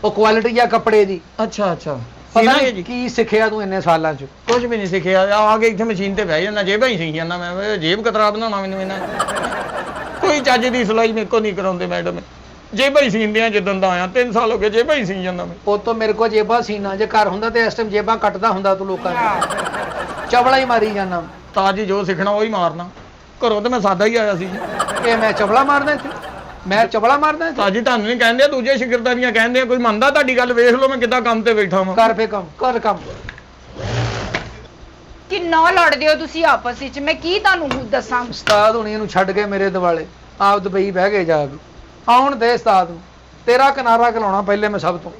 S1: ਉਹ ਕੁਆਲਿਟੀ ਆ ਕੱਪੜੇ ਦੀ।
S2: ਅੱਛਾ ਅੱਛਾ।
S1: ਪਤਾ
S2: ਸੀਨਾ
S1: ਨਹੀਂ
S2: ਜੀ
S1: ਕੀ ਸਿੱਖਿਆ ਤੂੰ ਇੰਨੇ ਸਾਲਾਂ ਚ?
S2: ਕੁਝ ਵੀ ਨਹੀਂ ਸਿੱਖਿਆ, ਆ ਕੇ ਇੱਥੇ ਮਸ਼ੀਨ ਤੇ ਬਹਿ ਜਾਂਦਾ, ਜੇਬਾਂ ਹੀ ਸੀ ਜਾਂਦਾ ਮੈਂ। ਜੇਬ ਕਤਰਾ ਬਣਾਉਣਾ ਮੈਨੂੰ ਇਹਨਾਂ ਕੋਈ ਚੱਜ ਦੀ ਸਿਲਾਈ ਮੇਰੇ ਕੋ ਨਹੀਂ ਕਰਾਉਂਦੇ ਮੈਡਮ। ਜੇਬਾਂ ਹੀ ਸੀਂਦਿਆਂ ਜਿੱਦਾਂ ਦਾ ਆਇਆ, 3 ਸਾਲ ਹੋ ਗਏ ਜੇਬਾਂ ਹੀ ਸੀ ਜਾਂਦਾ ਮੈਂ।
S1: ਉਹ ਤੋਂ ਮੇਰੇ ਕੋਲ ਜੇਬਾਂ ਸੀਨਾ, ਜੇ ਘਰ ਹੁੰਦਾ ਤੇ ਇਸ ਟਾਈਮ ਜੇਬਾਂ ਕੱਟਦਾ ਹੁੰਦਾ ਤੂੰ ਲੋਕਾਂ ਦੀ। ਚਵਲਾ ਹੀ ਮਾਰੀ ਜਾਂਦਾ।
S2: ਉਸਤਾਦ ਜੀ ਜੋ ਸਿੱਖਣਾ ਉਹ ਹੀ ਮਾਰਨਾ। ਘਰੋਂ ਤੇ ਮੈਂ ਸਾਦਾ ਹੀ ਆਇਆ ਸੀ ਜੀ।
S1: ਇਹ ਮੈਂ ਚਵਲਾ ਮਾਰਦਾ ਇੱਥੇ? ਮੈਂ ਚਵਲਾ ਮਾਰਦਾ ਇੱਥੇ?
S2: ਉਸਤਾਦ ਜੀ ਤੁਹਾਨੂੰ ਨਹੀਂ ਕਹਿੰਦੇ, ਦੂਜੇ ਸ਼ਾਗਿਰਦਾਂ ਦੀਆਂ ਕਹਿੰਦੇ ਆ। ਕੋਈ ਮੰਨਦਾ ਤੁਹਾਡੀ ਗੱਲ? ਵੇਖ ਲਓ ਮੈਂ ਕਿੱਦਾਂ ਕੰਮ ਤੇ ਬੈਠਾ ਵਾਂ।
S1: ਕਰ ਫੇ ਕੰਮ, ਕਰ ਕੰਮ।
S3: ਕਿੰਨਾ ਲੜਦੇ ਹੋ ਤੁਸੀਂ ਆਪਸ ਵਿੱਚ, ਮੈਂ ਕੀ ਤੁਹਾਨੂੰ ਦੱਸਾਂ।
S1: ਉਸਤਾਦ ਹੁਣੀ ਇਹਨੂੰ ਛੱਡ ਕੇ ਮੇਰੇ ਦਿਵਾਲੇ ਆਪ ਦੁਬਈ ਬਹਿ ਗਏ ਜਾ ਕੇ। ਆਉਣ ਦੇ ਉਸਤਾਦ ਨੂੰ, ਤੇਰਾ ਕਿਨਾਰਾ ਖਲਾਉਣਾ ਪਹਿਲੇ ਮੈਂ ਸਭ ਤੋਂ।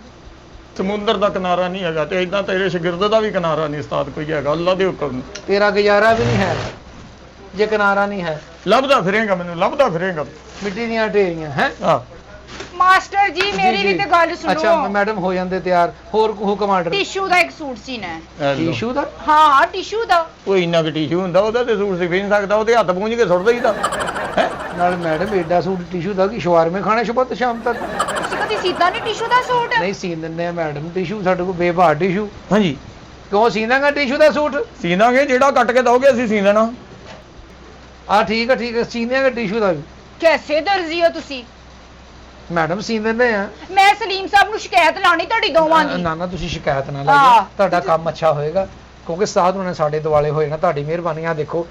S2: ਸਮੁੰਦਰ ਦਾ ਕਿਨਾਰਾ ਨਹੀਂ ਹੈਗਾ, ਤੇ ਇਦਾਂ ਤੇਰੇ ਸ਼ਾਗਿਰਦ ਦਾ ਵੀ ਕਿਨਾਰਾ ਨਹੀਂ ਉਸਤਾਦ ਕੋਈ ਹੈਗਾ, ਅੱਲਾ ਦੇ ਹੁਕਮ ਨਾਲ।
S1: ਤੇਰਾ ਗੁਜ਼ਾਰਾ ਵੀ ਨਹੀਂ ਹੈ ਜੇ ਕਿਨਾਰਾ ਨਹੀਂ ਹੈ।
S2: ਲੱਭਦਾ ਫਿਰੇਗਾ ਮੈਨੂੰ, ਲੱਭਦਾ ਫਿਰੇਗਾ।
S1: ਮਿੱਟੀ ਦੀਆਂ ਢੇਰੀਆਂ ਹੈ।
S2: ਆਹ
S3: ਮਾਸਟਰ ਜੀ ਮੇਰੀ ਵੀ ਤੇ ਗੱਲ
S1: ਅੱਛਾ
S3: ਸੁਣੋ।
S1: ਮੈਡਮ ਹੋ ਜਾਂਦੇ ਤਿਆਰ, ਹੋਰ ਹੁਕਮ ਆਰਡਰ।
S3: ਟਿਸ਼ੂ ਦਾ ਇੱਕ ਸੂਟ ਸੀਨਾ ਹੈ।
S1: ਟਿਸ਼ੂ ਦਾ?
S3: ਹਾਂ ਟਿਸ਼ੂ ਦਾ।
S2: ਉਹ ਇੰਨਾ ਕੁ ਟਿਸ਼ੂ ਹੁੰਦਾ, ਉਹਦਾ ਤੇ ਸੂਟ ਸਿਫ ਹੀ ਨਹੀਂ ਸਕਦਾ, ਉਹਦੇ ਹੱਥ ਪੂੰਝ ਕੇ ਸੁੱਟ ਦਈਦਾ ਹੈ।
S1: ਨਾਲ ਮੈਡਮ ਐਡਾ ਸੂਟ ਟਿਸ਼ੂ ਦਾ ਕਿ ਸ਼ਵਾਰਮੇ ਖਾਣੇ ਸ਼ੁਭਤ ਸ਼ਾਮ ਤੱਕ?
S3: ਤੁਸੀਂ ਕਦੀ ਸੀਤਾ ਨਹੀਂ ਟਿਸ਼ੂ ਦਾ ਸੂਟ?
S1: ਨਹੀਂ ਸੀਨ ਦਿੰਦੇ ਆ ਮੈਡਮ ਟਿਸ਼ੂ, ਸਾਡੇ ਕੋਲ ਬੇਭਾਰ ਟਿਸ਼ੂ।
S2: ਹਾਂਜੀ
S1: ਕਿਉਂ ਸੀਨਾਂਗਾ ਟਿਸ਼ੂ ਦਾ ਸੂਟ?
S2: ਸੀ ਦਾਂਗੇ, ਜਿਹੜਾ ਕੱਟ ਕੇ ਦੋਗੇ ਅਸੀਂ ਸੀ ਦੇਣਾ।
S1: ਆ ਠੀਕ ਹੈ ਸੀਨਾਂਗਾ ਟਿਸ਼ੂ ਦਾ ਵੀ।
S3: ਕੈਸੇ ਦਰਜੀ ਹੋ ਤੁਸੀਂ?
S1: ਮੈਡਮ ਸੀਨ ਦਿੰਦੇ ਆ।
S3: ਮੈਂ ਸਲੀਮ ਸਾਹਿਬ ਨੂੰ ਸ਼ਿਕਾਇਤ ਲਾਉਣੀ ਤੁਹਾਡੀ ਦੋਵਾਂ ਦੀ।
S1: ਨਾ ਤੁਸੀਂ ਸ਼ਿਕਾਇਤ ਨਾ
S3: ਹਾਂ।
S1: ਲਾਈਓ, ਤੁਹਾਡਾ ਕੰਮ ਅੱਛਾ ਹੋਏਗਾ ਕਿਉਂਕਿ ਸਾਧ ਉਹਨਾਂ ਨੇ ਸਾਡੇ ਦਿਵਾਲੇ ਹੋਏ ਨਾ, ਤੁਹਾਡੀ ਮਿਹਰਬਾਨੀ। ਆ ਦੇਖੋ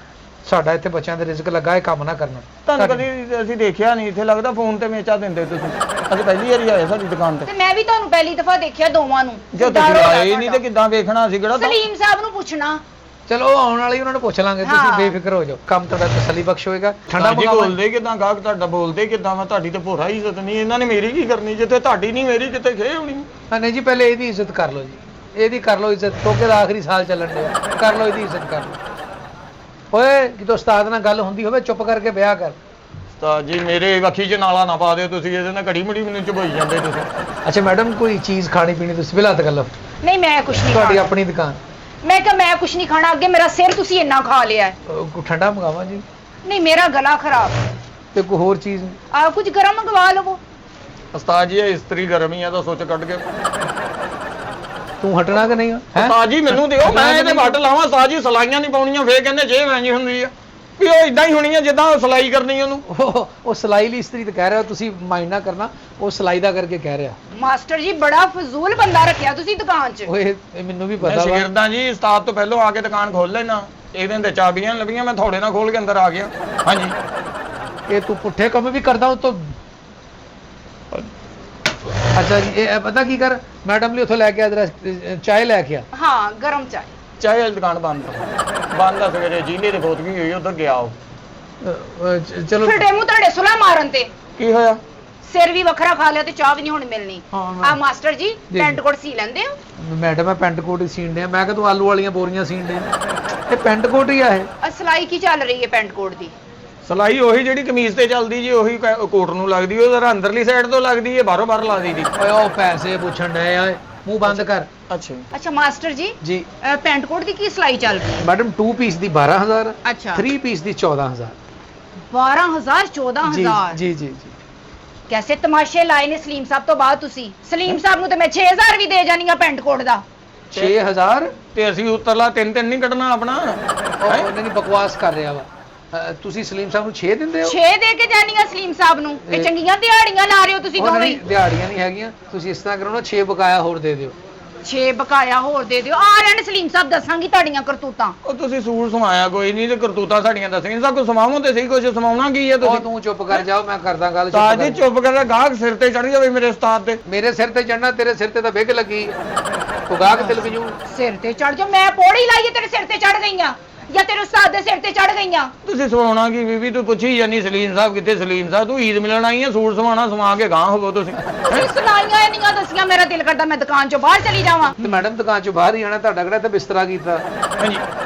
S1: ਸਾਡਾ ਇੱਥੇ ਬੱਚਿਆਂ ਦੇ ਰਿਜ਼ਕ ਲੱਗਾ, ਇਹ ਕੰਮ ਨਾ ਕਰਨਾ।
S2: ਤੁਹਾਨੂੰ ਕਦੀ ਅਸੀਂ ਦੇਖਿਆ ਨਹੀਂ, ਇੱਥੇ ਲੱਗਦਾ ਫੋਨ ਤੇ ਮੇਚਾ ਦਿੰਦੇ ਤੁਸੀਂ। ਅਸੀਂ ਪਹਿਲੀ ਵਾਰੀ ਆਏ ਸਾਡੀ ਦੁਕਾਨ ਤੇ।
S3: ਤੇ ਮੈਂ ਵੀ ਤੁਹਾਨੂੰ ਪਹਿਲੀ ਦਫਾ ਦੇਖਿਆ ਦੋਵਾਂ ਨੂੰ।
S2: ਜੇ ਤੁਸੀਂ ਆਏ ਨਹੀਂ ਤੇ ਕਿੱਦਾਂ ਵੇਖਣਾ ਸੀ ਕਿਹੜਾ?
S3: ਸਲੀਮ ਸਾਹਿਬ ਨੂੰ ਪੁੱਛਣਾ।
S1: ਚਲੋ ਆਉਣ ਵਾਲੀ ਉਹਨਾਂ ਨੂੰ ਪੁੱਛ ਲਾਂਗੇ, ਤੁਸੀਂ
S3: ਹਾਂ।
S1: ਬੇਫਿਕਰ ਹੋ ਜਾਓ, ਕੰਮ ਤੁਹਾਡਾ ਤਸੱਲੀ ਬਖਸ਼ ਹੋਏਗਾ। ਠੰਡਾ
S2: ਠੰਡਾ
S1: ਮੰਗਾਵਾਂ?
S2: ਬੋਲਦੇ ਕਿਦਾਂ ਗਾਹਕ ਤੁਹਾਡਾ ਬੋਲਦੇ ਕਿਦਾਂ? ਮੈਂ ਤੁਹਾਡੀ ਤੇ ਭੋਰਾ ਹੀ ਇੱਜ਼ਤ ਨਹੀਂ, ਇਹਨਾਂ ਨੇ ਮੇਰੀ ਕੀ ਕਰਨੀ? ਜਿੱਥੇ ਤੁਹਾਡੀ ਨਹੀਂ ਮੇਰੀ ਕਿਤੇ ਖੇ ਹੋਣੀ।
S1: ਨਹੀਂ ਜੀ, ਪਹਿਲੇ ਇਹਦੀ ਇੱਜ਼ਤ ਕਰ ਲਓ ਜੀ, ਇਹਦੀ ਕਰ ਲਓ ਇੱਜ਼ਤ, ਕਿਉਂਕਿ ਦਾ ਆਖਰੀ ਸਾਲ ਚੱਲਣ ਡਿਆ। ਕਰ ਲਓ ਇਹਦੀ ਇੱਜ਼ਤ ਕਰ ਲਓ। ਓਏ ਜਦੋਂ ਉਸਤਾਦ ਨਾਲ ਗੱਲ ਹੁੰਦੀ ਹੋਵੇ ਚੁੱਪ ਕਰਕੇ ਵਿਆਹ ਕਰ।
S2: ਤਾਂ ਜੀ ਮੇਰੇ ਵੱਖੀ 'ਚ ਨਾਲਾ ਨਾ ਪਾ ਦਿਓ ਤੁਸੀਂ, ਇਹਦੇ ਨਾਲ ਘੜੀ ਮੁੜੀ ਮੈਨੂੰ ਚੁਭਾਈ ਜਾਂਦੇ ਤੁਸੀਂ।
S1: ਅੱਛਾ ਮੈਡਮ, ਕੋਈ ਚੀਜ਼ ਖਾਣੀ ਪੀਣੀ ਤੁਸੀਂ ਬਿਲਾ ਕਰ ਲਓ,
S3: ਨਹੀਂ ਮੈਂ ਕੁਛ ਨਹੀਂ
S1: ਤੁਹਾਡੀ
S3: ਖਾਣਾ।
S1: ਆਪਣੀ ਦੁਕਾਨ।
S3: ਮੈਂ ਕਿਹਾ ਮੈਂ ਕੁਛ ਨਹੀਂ ਖਾਣਾ, ਅੱਗੇ ਮੇਰਾ ਸਿਰ ਤੁਸੀਂ ਇੰਨਾ ਖਾ ਲਿਆ ਹੈ।
S1: ਕੋਈ ਠੰਡਾ ਮੰਗਾਵਾਂ ਜੀ?
S3: ਨਹੀਂ ਮੇਰਾ ਗਲਾ ਖਰਾਬ ਹੈ।
S1: ਤੇ ਕੋਈ ਹੋਰ ਚੀਜ਼?
S3: ਆ ਕੁਝ ਗਰਮ ਮੰਗਵਾ ਲਵੋ।
S2: ਉਸਤਾਦ ਜੀ ਇਹ ਇਸਤਰੀ ਗਰਮ ਹੀ ਆ ਤਾਂ ਸੋਚ ਕੱਢ ਕੇ।
S1: ਤੂੰ ਹਟਣਾ ਕਿ ਨਹੀਂ? ਹੈਂ?
S2: ਉਸਤਾਦ ਜੀ ਮੈਨੂੰ ਦਿਓ, ਮੈਂ ਇਹਦੇ ਵੱਟ ਲਾਵਾਂ। ਉਸਤਾਦ ਜੀ ਸਲਾਈਆਂ ਨਹੀਂ ਪਾਉਣੀਆਂ, ਫੇਰ ਕਹਿੰਦੇ ਜੇ ਐਂ ਹੁੰਦੀ ਆ ਵੀ ਉਹ ਇਦਾਂ ਹੀ ਹੋਣੀ ਆ ਜਿੱਦਾਂ ਸਲਾਈ ਕਰਨੀ ਉਹਨੂੰ।
S1: ਉਹ ਸਿਲਾਈ ਲਈ ਇਸਤਰੀ ਤੇ ਕਹਿ ਰਿਹਾ, ਤੁਸੀਂ ਮਾਈਂਡ ਨਾ ਕਰਨਾ, ਉਹ ਸਿਲਾਈ ਦਾ ਕਰਕੇ ਕਹਿ ਰਿਹਾ।
S3: ਮਾਸਟਰ ਜੀ ਬੜਾ ਫਜ਼ੂਲ ਬੰਦਾ ਰੱਖਿਆ ਤੁਸੀਂ ਦੁਕਾਨ 'ਚ।
S1: ਓਏ ਇਹ ਮੈਨੂੰ ਵੀ
S2: ਮੈਂ
S1: ਪਤਾ ਵਾ।
S2: ਸ਼ਗਿਰਦਾਂ ਜੀ, ਉਸਤਾਦ ਤੋਂ ਪਹਿਲਾਂ ਆ ਕੇ ਦੁਕਾਨ ਖੋਲ ਲੈਣਾ। ਇੱਕ ਦਿਨ ਤੇ ਚਾਬੀਆਂ ਲੱਭੀਆਂ, ਮੈਂ ਥੋੜੇ ਨਾਲ ਖੋਲ ਕੇ ਅੰਦਰ ਆ ਗਿਆ। ਹਾਂਜੀ
S1: ਇਹ ਤੂੰ ਪੁੱਠੇ ਕੰਮ ਵੀ ਕਰਦਾ ਉਹ ਤੋਂ। ਅੱਛਾ ਜੀ, ਇਹ ਪਤਾ ਕੀ ਕਰ, ਮੈਡਮ ਲਈ ਉੱਥੋਂ ਲੈ ਕੇ ਆ ਜਰਾ ਚਾਹ ਲੈ ਕੇ ਆ।
S3: ਹਾਂ ਗਰਮ ਚਾਹ।
S2: ਚਾਹੇ ਵਾਲੀ ਦੁਕਾਨ ਬੰਦ ਆ, ਸਵੇਰੇ ਜੀਲੇ ਦੇ ਖੋਤ ਗਈ ਹੋਈ ਉਧਰ ਗਿਆ ਉਹ।
S1: ਚਲੋ
S3: ਫਿਰਦੇ ਮੂੰਹ ਤੁਹਾਡੇ ਸੁਲਾ ਮਾਰਨ ਤੇ
S2: ਕੀ ਹੋਇਆ?
S3: ਸਿਰ ਵੀ ਵੱਖਰਾ ਖਾ ਲਿਆ ਤੇ ਚਾਹ ਵੀ ਨਹੀਂ ਹੁਣ ਮਿਲਣੀ।
S1: ਹਾਂ, ਮੈਂ-
S3: ਆ ਮਾਸਟਰ ਜੀ
S1: ਜੀ।
S3: ਪੈਂਟ ਕੋਟ ਸੀ ਲੈਂਦੇ ਹੋ?
S1: ਮੈਡਮ ਮੈਂ ਪੈਂਟ ਕੋਟ ਹੀ ਸੀਣ ਡਿਆ, ਮੈਂ ਕਿਹਾ ਤੂੰ ਆਲੂ ਵਾਲੀਆਂ ਬੋਰੀਆਂ ਸੀਣ ਡਿਆ। ਇਹ ਪੈਂਟ ਕੋਟ ਹੀ ਆ ਇਹ।
S3: ਆ ਸਿਲਾਈ ਕੀ ਚੱਲ ਰਹੀ ਹੈ ਪੈਂਟ ਕੋਟ ਦੀ?
S2: ਸਲਾਈ ਉਹੀ ਜਿਹੜੀ ਕਮੀਜ਼ ਤੇ ਚੱਲਦੀ ਜੀ, ਉਹੀ ਕੋਟ ਨੂੰ ਲੱਗਦੀ। ਉਹ ਜ਼ਰਾ ਅੰਦਰਲੀ ਸਾਈਡ ਤੋਂ ਲੱਗਦੀ ਹੈ, ਬਾਹਰੋਂ ਬਾਹਰ ਲਾ ਦਈਦੀ।
S1: ਓਏ ਉਹ ਪੈਸੇ ਪੁੱਛਣ ਡਏ ਆ, ਮੂੰਹ ਬੰਦ ਕਰ।
S2: ਅੱਛਾ
S3: ਅੱਛਾ ਮਾਸਟਰ ਜੀ
S1: ਜੀ
S3: ਪੈਂਟ ਕੋਟ ਦੀ ਕੀ ਸਿਲਾਈ ਚੱਲ ਰਹੀ ਹੈ?
S1: ਮੈਡਮ 2 ਪੀਸ ਦੀ 12000,
S3: ਅੱਛਾ
S1: 3 ਪੀਸ ਦੀ 14000।
S3: 12000
S1: ਜੀ
S3: 14000
S1: ਜੀ ਜੀ ਜੀ।
S3: ਕੈਸੇ ਤਮਾਸ਼ੇ ਲਾਏ ਨੇ ਸਲੀਮ ਸਾਹਿਬ ਤੋਂ ਬਾਅਦ ਤੁਸੀਂ? ਸਲੀਮ ਸਾਹਿਬ ਨੂੰ ਤੇ ਮੈਂ 6000 ਵੀ ਦੇ ਜਾਣੀ ਆ ਪੈਂਟ ਕੋਟ ਦਾ।
S1: 6000?
S2: ਤੇ ਅਸੀਂ ਉੱਤਰਲਾ ਤਿੰਨ ਨਹੀਂ ਕੱਢਣਾ ਆਪਣਾ।
S1: ਉਹਨੇ ਨਹੀਂ ਬਕਵਾਸ ਕਰ ਰਿਹਾ ਵਾ। ਤੁਸੀਂ ਸਲੀਮ ਸਾਹਿਬ ਨੂੰ 6 ਦਿੰਦੇ ਹੋ?
S3: 6 ਦੇ ਕੇ ਜਾਣੀ ਆ ਸਲੀਮ ਸਾਹਿਬ ਨੂੰ। ਇਹ ਚੰਗੀਆਂ ਦਿਹਾੜੀਆਂ ਲਾ ਰਹੇ ਹੋ ਤੁਸੀਂ
S1: ਉਹ
S3: ਦੋਵੇਂ
S1: ਨਹੀਂ,
S3: ਹੀ।
S1: ਦਿਹਾੜੀਆਂ ਨਹੀਂ ਹੈਗੀਆਂ, ਤੁਸੀਂ ਇਸ ਤਰ੍ਹਾਂ ਕਰੋ ਨਾ 6 ਬਕਾਇਆ ਹੋਰ ਦੇ ਦਿਓ।
S3: 6 ਬਕਾਇਆ ਹੋਰ ਦੇ ਦਿਓ। ਆ ਰਹੇ ਨੇ ਸਲੀਮ ਸਾਹਿਬ, ਦੱਸਾਂਗੀ ਤੁਹਾਡੀਆਂ ਕਰਤੂਤਾਂ।
S2: ਉਹ ਤੁਸੀਂ ਸੂਟ ਸਮਾਇਆ ਕੋਈ ਨਹੀਂ ਤੇ ਕਰਤੂਤਾਂ ਸਾਡੀਆਂ ਦੱਸਣੀਆਂ। ਸਭ ਕੁਝ ਸਮਾਵੋ ਤੇ ਸਹੀ, ਕੁਝ ਸਮਾਉਣਾ ਕੀ ਹੈ
S1: ਉਹ
S2: ਤੁਸੀਂ?
S1: ਤੂੰ ਚੁੱਪ ਕਰ ਜਾਓ, ਮੈਂ ਕਰਦਾ ਗੱਲ।
S2: ਉਸਤਾਦ ਜੀ ਚੁੱਪ ਕਰ, ਗਾਹਕ ਸਿਰ ਤੇ ਚੜ ਜਾਵੇ ਮੇਰੇ ਉਸਤਾਦ ਤੇ।
S1: ਮੇਰੇ ਸਿਰ ਤੇ ਚੜਨਾ, ਤੇਰੇ ਸਿਰ ਤੇ ਤਾਂ ਬਿੱਗ ਲੱਗੀ। ਤੂੰ ਗਾਹਕ ਤਿਲਕ ਜੂ।
S3: ਸਿਰ ਤੇ ਚੜ ਜਾ। ਮੈਂ ਪੌੜੀ ਲਾਈਏ ਤੇਰੇ ਸਿਰ ਤੇ ਚੜ ਗਈਆਂ ਜਾਂ ਤੇਰੇ ਉਸਤਾਦ ਦੇ ਸਿਰ ਤੇ ਚੜ ਗਈਆਂ?
S2: ਤੁਸੀਂ ਸਵਾਉਣਾ ਕੀ ਬੀਬੀ? ਤੂੰ ਪੁੱਛੀ ਜਾਨੀ ਸਲੀਮ ਸਾਹਿਬ ਕਿੱਥੇ? ਸਲੀਮ ਸਾਹਿਬ ਤੂੰ ਈਦ ਮਿਲਣ ਆਈ ਆ, ਸੂਟ ਸਵਾਉਣਾ, ਸਵਾ ਕੇ ਗਾਂ ਹੋਵੋ ਤੁਸੀਂ।
S3: ਤੁਸੀਂ ਸੁਣਾਈਆਂ ਇੰਨੀਆਂ ਦੱਸੀਆਂ, ਮੇਰਾ ਦਿਲ ਕਰਦਾ ਮੈਂ ਦੁਕਾਨ ਚੋਂ ਬਾਹਰ ਚਲੀ ਜਾਵਾਂ।
S1: ਤੇ ਮੈਡਮ ਦੁਕਾਨ ਚੋਂ ਬਾਹਰ ਹੀ ਆਣਾ, ਤੁਹਾਡਾ ਕਿਹੜਾ ਇੱਥੇ ਬਿਸਤਰਾ ਕੀਤਾ?
S2: ਹਾਂਜੀ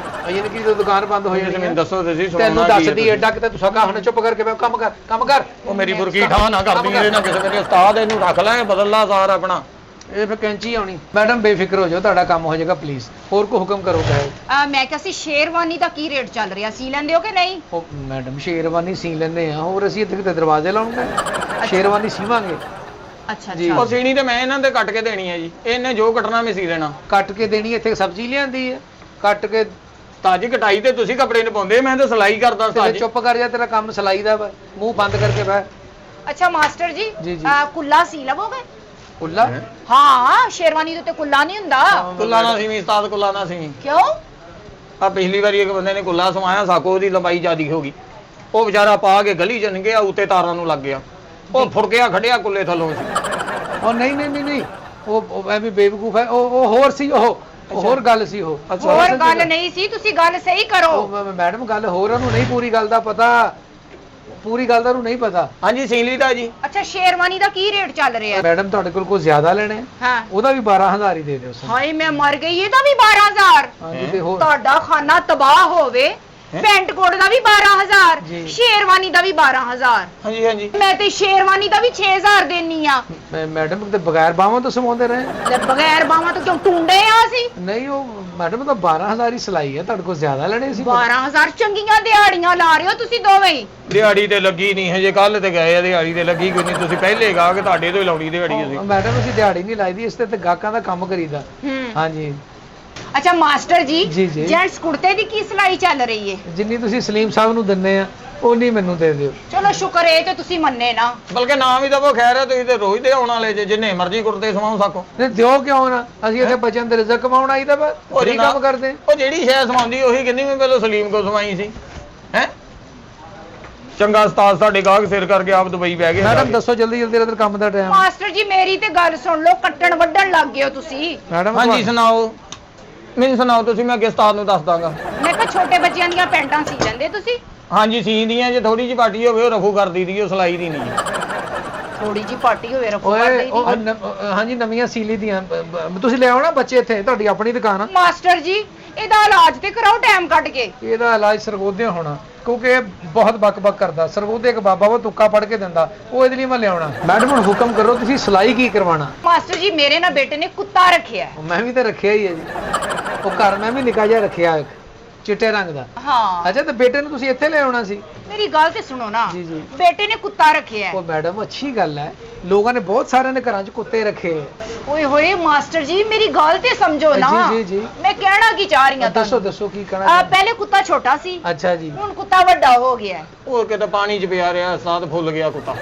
S1: ਅਜੇ ਕਿ ਜਦੋਂ ਦੁਕਾਨ ਬੰਦ ਹੋ ਜਾਣੀ
S2: ਮੈਨੂੰ
S1: ਹੈ।
S2: ਦੱਸੋ ਤੁਸੀਂ
S1: ਤੈਨੂੰ
S2: ਸਵਾਉਣਾ ਕੀ ਹੈ
S1: ਦੱਸਦੀ
S2: ਤੁਸੀਂ?
S1: ਐਡਾ ਕਿਤੇ ਤੂੰ ਸਕਾ ਹੁਣ ਚੁੱਪ ਕਰਕੇ ਮੈਂ ਕੰਮ ਕਰ ਕੰਮ ਕਰ।
S2: ਉਹ ਮੇਰੀ ਬੁਰਕੀ ਠਾਹ ਨਾ ਕਰਦੀ ਇਹਦੇ ਨਾਲ ਕਿਸੇ ਵੇਲੇ। ਉਸਤਾਦ ਇਹਨੂੰ ਰੱਖ ਲੈ, ਬਦਲ ਲਾ ਸਾਰ ਆਪਣਾ।
S1: ਇਹ ਫਿਰ ਕੈਂਚੀ ਆਉਣੀ। ਮੈਡਮ ਬੇਫਿਕਰ ਹੋ ਜਾਓ, ਤੁਹਾਡਾ ਕੰਮ ਹੋ ਜਾਏਗਾ ਪਲੀਜ਼। ਹੋਰ ਕੋਈ ਹੁਕਮ ਕਰੋ ਕਹੇ।
S3: ਮੈਂ ਕਿਹਾ ਸੀ ਸ਼ੇਰਵਾਨੀ ਦਾ ਕੀ ਰੇਟ ਚੱਲ ਰਿਹਾ? ਸੀ ਲੈਂਦੇ ਹੋ ਕਿ ਨਹੀਂ?
S1: ਉਹ ਮੈਡਮ ਸ਼ੇਰਵਾਨੀ ਸੀ ਲੈਂਦੇ ਆ, ਹੋਰ ਅਸੀਂ ਇੱਥੇ ਕਿਤੇ ਦਰਵਾਜ਼ੇ ਲਾਉਣਗੇ? ਸ਼ੇਰਵਾਨੀ ਸੀਵਾਂਗੇ।
S3: ਅੱਛਾ
S1: ਜੀ।
S2: ਉਹ ਸੀਣੀ ਤੇ ਮੈਂ ਇਹਨਾਂ ਤੇ ਕੱਟ ਕੇ ਦੇਣੀ ਹੈ ਜੀ, ਇਹਨੇ ਜੋ ਕੱਟਣਾ ਮੈਂ ਸੀ ਦੇਣਾ।
S1: ਕੱਟ ਕੇ ਦੇਣੀ, ਇੱਥੇ ਸਬਜ਼ੀ ਲਿਆਂਦੀ ਹੈ ਕੱਟ ਕੇ।
S2: ਤਾਜੀ ਕਟਾਈ ਤੇ ਤੁਸੀਂ ਕੱਪੜੇ ਨੂੰ ਪਾਉਂਦੇ, ਮੈਂ ਤਾਂ ਸਿਲਾਈ ਕਰਦਾ
S1: ਤੇ
S2: ਉਸਤਾਦ ਜੀ।
S1: ਚੁੱਪ ਕਰ ਜਾ, ਤੇਰਾ ਕੰਮ ਸਿਲਾਈ ਦਾ ਵਾ, ਮੂੰਹ ਬੰਦ ਕਰਕੇ ਬਹਿ।
S3: ਅੱਛਾ ਮਾਸਟਰ ਜੀ
S1: ਜੀ, ਜੀ।
S3: ਕੁੱਲਾ ਸੀ ਲਵੋਗੇ?
S1: ਉੱਲਾ?
S3: ਹਾਂ ਸ਼ੇਰਵਾਨੀ ਦੇ ਉੱਤੇ ਕੁੱਲਾ ਨਹੀਂ ਹੁੰਦਾ।
S2: ਕੁੱਲਾ ਨਾ ਸੀਵੀਂ ਉਸਤਾਦ, ਕੁੱਲਾ ਨਾ ਸੀਵੀਂ।
S3: ਕਿਉਂ?
S2: ਆ ਪਿਛਲੀ ਵਾਰੀ ਇੱਕ ਬੰਦੇ ਨੇ ਕੁੱਲਾ ਸਵਾਇਆ, ਸਾਕੋ ਦੀ ਲੰਬਾਈ ਜ਼ਿਆਦੀ ਹੋ ਗਈ। ਉਹ ਵਿਚਾਰਾ ਪਾ ਕੇ ਗਲੀ ਚ ਲੰਘਿਆ, ਉੱਤੇ ਤਾਰਾਂ ਨੂੰ ਲੱਗ ਗਿਆ। ਉਹ ਫੁੜਕਿਆ ਖੜਿਆ ਕੁੱਲੇ ਥੱਲੋਂ ਸੀ।
S1: ਉਹ ਨਹੀਂ, ਉਹ ਐਵੇਂ ਬੇਵਕੂਫ ਹੈ। ਉਹ ਹੋਰ ਸੀ, ਉਹ ਹੋਰ ਗੱਲ ਸੀ ਉਹ।
S3: ਹੋਰ ਗੱਲ ਨਹੀਂ ਸੀ, ਤੁਸੀਂ ਗੱਲ ਸਹੀ ਕਰੋ।
S1: ਮੈਡਮ ਗੱਲ ਹੋਰ, ਉਹਨੂੰ ਨਹੀਂ ਪੂਰੀ ਗੱਲ ਦਾ ਪਤਾ, ਪੂਰੀ ਗੱਲ ਦਾ ਉਹਨੂੰ ਨਹੀਂ ਪਤਾ।
S2: ਹਾਂਜੀ ਸੀਲੀ ਦਾ ਜੀ।
S3: ਅੱਛਾ ਸ਼ੇਰਵਾਨੀ ਦਾ ਕੀ ਰੇਟ ਚੱਲ ਰਿਹਾ?
S1: ਮੈਡਮ ਤੁਹਾਡੇ ਕੋਲ ਕੋਈ ਜ਼ਿਆਦਾ ਲੈਣੇ ਆ?
S3: ਹਾਂ।
S1: ਉਹਦਾ ਵੀ 12000 ਹੀ ਦੇ ਦਿਓ।
S3: ਹਾਏ ਮੈਂ ਮਰ ਗਈ, ਇਹਦਾ ਵੀ 12000?
S1: ਹਾਂਜੀ ਤੇ ਹੋਰ
S3: ਤੁਹਾਡਾ ਖਾਨਾ ਤਬਾਹ ਹੋਵੇ। ਪੈਂਟ ਕੋਟ ਦਾ ਵੀ 12000
S1: ਜੀ।
S3: ਸ਼ੇਰਵਾਨੀ ਦਾ ਵੀ 12000
S2: ਹਾਂਜੀ ਹਾਂਜੀ
S3: ਮੈਂ ਤੇ ਸ਼ੇਰਵਾਨੀ ਦਾ ਵੀ 6000 ਦੇਣੀ ਆ
S1: ਮੈਡਮ ਤੇ ਬਗੈਰ ਬਾਹਾਂ ਤੋਂ ਸਮਾਉਂਦੇ ਰਹੇ?
S3: ਤੇ ਬਗੈਰ ਬਾਵਾਂ ਤੋਂ ਕਿਉਂ ਟੁੰਡੇ ਆ ਅਸੀਂ
S1: ਨਹੀਂ ਉਹ ਮੈਡਮ ਤਾਂ 12000 ਹੀ ਸਿਲਾਈ ਹੈ, ਤੁਹਾਡੇ ਕੋਲ ਜ਼ਿਆਦਾ ਲੈਣੇ ਸੀ।
S3: 12000 ਚੰਗੀਆਂ ਦਿਹਾੜੀਆਂ ਲਾ ਰਹੇ ਹੋ ਤੁਸੀਂ ਦੋਵੇਂ ਹੀ।
S2: ਦਿਹਾੜੀ ਤੇ ਲੱਗੀ ਨਹੀਂ ਹਜੇ, ਕੱਲ ਤੇ ਗਏ ਆ, ਦਿਹਾੜੀ ਤੇ ਲੱਗੀ ਕੋਈ ਨਹੀਂ। ਤੁਸੀਂ ਪਹਿਲੇ ਗਾ ਕਿ ਤੁਹਾਡੇ ਤੋਂ ਹੀ ਲਾਉਣੀ ਦਿਹਾੜੀ ਅਸੀਂ।
S1: ਮੈਡਮ ਅਸੀਂ ਦਿਹਾੜੀ ਨਹੀਂ ਲਾਈਦੀ, ਇਸ ਤੇ ਗਾਹਕਾਂ ਦਾ ਕੰਮ ਕਰੀਦਾ। ਹਾਂਜੀ
S3: ਅੱਛਾ ਮਾਸਟਰ ਜੀ
S1: ਜੀ, ਜੀ।
S3: ਜੈਂਟਸ ਕੁੜਤੇ ਦੀ ਕੀ ਸਿਲਾਈ ਚੱਲ ਰਹੀ ਹੈ?
S1: ਜਿੰਨੀ ਤੁਸੀਂ ਸਲੀਮ ਸਾਹਿਬ ਨੂੰ ਦਿੰਨੇ ਆ ਉਨੀ ਮੈਨੂੰ ਦੇ ਦਿਓ।
S3: ਚਲੋ ਸ਼ੁਕਰ ਇਹ ਤੇ ਤੁਸੀਂ ਮੰਨੇ ਨਾ।
S2: ਬਲਕਿ ਨਾ ਵੀ ਦਵੋ, ਖੈਰ ਹੈ, ਤੁਸੀਂ ਤੇ ਰੋਜ਼ ਦੇ ਆਉਣ ਵਾਲੇ ਜੇ, ਜਿੰਨੇ ਮਰਜ਼ੀ ਕੁੜਤੇ ਸਵਾਓ ਸਕੋ।
S1: ਨਹੀਂ ਦਿਓ ਕਿਉਂ ਨਾ, ਅਸੀਂ ਇੱਥੇ ਬੱਚਿਆਂ ਦੇ ਰਿਜ਼ਕ ਕਮਾਉਣ ਆਈਦਾ ਬਸ, ਫਰੀ ਕੰਮ ਕਰਦੇ।
S2: ਉਹ ਜਿਹੜੀ ਸ਼ੈ ਸਵਾਉਂਦੀ ਉਹੀ ਕਹਿੰਦੀ ਮੈਂ ਪਹਿਲਾਂ ਸਲੀਮ ਕੋ ਸਵਾਈ ਸੀ ਹੈ। ਚੰਗਾ ਉਸਤਾਦ ਸਾਡੇ ਗਾਹਕ ਸਿਰ ਕਰਕੇ ਆਪ ਦੁਬਈ ਬਹਿ ਗਏ।
S1: ਮੈਡਮ ਦੱਸੋ ਜਲਦੀ ਜਲਦੀ, ਇਧਰ ਕੰਮ ਦਾ ਟਾਈਮ।
S3: ਮਾਸਟਰ ਜੀ ਮੇਰੀ ਤੇ ਗੱਲ ਸੁਣ ਲਓ, ਕੱਟਣ ਵੱਢਣ ਲੱਗ ਗਏ ਹੋ ਤੁਸੀਂ।
S1: ਮੈਡਮ
S2: ਹਾਂਜੀ ਸੁਣਾਓ, ਮੈਨੂੰ ਸੁਣਾਓ ਤੁਸੀਂ, ਮੈਂ ਅੱਗੇ ਉਸਤਾਦ ਨੂੰ ਦੱਸ ਦਾਂਗਾ।
S3: ਮੈਂ ਕਿਹਾ ਛੋਟੇ ਬੱਚਿਆਂ ਦੀਆਂ ਪੈਂਟਾਂ ਸੀ ਲੈਂਦੇ ਤੁਸੀਂ?
S2: ਹਾਂਜੀ ਸੀਂਦੀਆਂ, ਜੇ ਥੋੜੀ ਜਿਹੀ ਪਾਟੀ ਹੋਵੇ ਉਹ ਰਫੂ ਕਰ ਦਈਦੀ, ਉਹ ਸਿਲਾਈ ਦੀ ਨਹੀਂ।
S3: ਥੋੜੀ ਜੀ ਪਾਟੀ ਹੋਵੇ ਰਫੂ ਕਰ
S1: ਓਏ
S3: ਦੇਈਦੀ।
S1: ਹਾਂਜੀ ਨਵੀਆਂ ਸੀਲੀ ਦੀਆਂ ਤੁਸੀਂ ਲਿਆਓ ਨਾ ਬੱਚੇ ਇੱਥੇ, ਤੁਹਾਡੀ ਆਪਣੀ ਦੁਕਾਨ ਆ।
S3: ਮਾਸਟਰ ਜੀ ਇਹਦਾ ਇਲਾਜ ਤੇ ਕਰਾਓ ਟਾਈਮ ਕੱਢ ਕੇ।
S1: ਇਹਦਾ ਇਲਾਜ ਸਰਗੋਧਿਆਂ ਹੋਣਾ, ਕਿਉਂਕਿ ਇਹ ਬਹੁਤ ਬਕ ਕਰਦਾ। ਸਰਗੋਧੇ ਇੱਕ ਬਾਬਾ ਉਹ ਤੁੱਕਾ ਪੜ ਕੇ ਦਿੰਦਾ, ਉਹ ਇਹਦੇ ਲਈ ਮੈਂ ਲਿਆਉਣਾ। ਮੈਡਮ ਹੁਣ ਹੁਕਮ ਕਰੋ, ਤੁਸੀਂ ਸਿਲਾਈ ਕੀ ਕਰਵਾਉਣਾ?
S3: ਮਾਸਟਰ ਜੀ ਮੇਰੇ ਨਾਲ ਬੇਟੇ ਨੇ ਕੁੱਤਾ ਰੱਖਿਆ ਹੈ।
S1: ਮੈਂ ਵੀ ਤਾਂ ਰੱਖਿਆ ਹੀ ਹੈ ਜੀ, ਉਹ ਘਰ ਮੈਂ ਵੀ ਨਿੱਕਾ ਜਿਹਾ ਰੱਖਿਆ ਇੱਕ ਚਿੱਟੇ ਰੰਗ ਦਾ।
S3: ਹਾਂ
S1: ਅੱਛਾ ਤੇ ਬੇਟੇ ਨੂੰ ਤੁਸੀਂ ਇੱਥੇ ਲੈ ਆਉਣਾ ਸੀ।
S3: ਮੇਰੀ ਗੱਲ ਤੇ ਸੁਣੋ ਨਾ,
S1: ਜੀ, ਜੀ।
S3: ਬੇਟੇ ਨੇ ਕੁੱਤਾ ਰੱਖਿਆ ਹੈ।
S1: ਉਹ ਮੈਡਮ ਅੱਛੀ ਗੱਲ ਹੈ, ਲੋਕਾਂ ਨੇ ਬਹੁਤ ਸਾਰਿਆਂ ਨੇ ਘਰਾਂ 'ਚ ਕੁੱਤੇ ਰੱਖੇ।
S3: ਓਏ ਹੋਏ ਮਾਸਟਰ ਜੀ ਮੇਰੀ ਗੱਲ ਤੇ ਸਮਝੋ ਨਾ।
S1: ਜੀ, ਜੀ, ਜੀ।
S3: ਮੈਂ ਕਹਿਣਾ ਕੀ ਚਾਹ ਰਹੀ ਹਾਂ
S1: ਦੱਸੋ
S3: ਤੁਹਾਨੂੰ।
S1: ਦੱਸੋ ਕੀ ਕਹਿਣਾ।
S3: ਪਹਿਲੇ ਕੁੱਤਾ ਛੋਟਾ ਸੀ,
S1: ਅੱਛਾ ਜੀ।
S3: ਹੁਣ ਕੁੱਤਾ ਵੱਡਾ ਹੋ ਗਿਆ ਹੈ।
S2: ਉਹ ਕਿਤੇ ਪਾਣੀ 'ਚ ਪਿਆ ਰਿਹਾ, ਸਾਥ ਫੁੱਲ ਗਿਆ ਕੁੱਤਾ।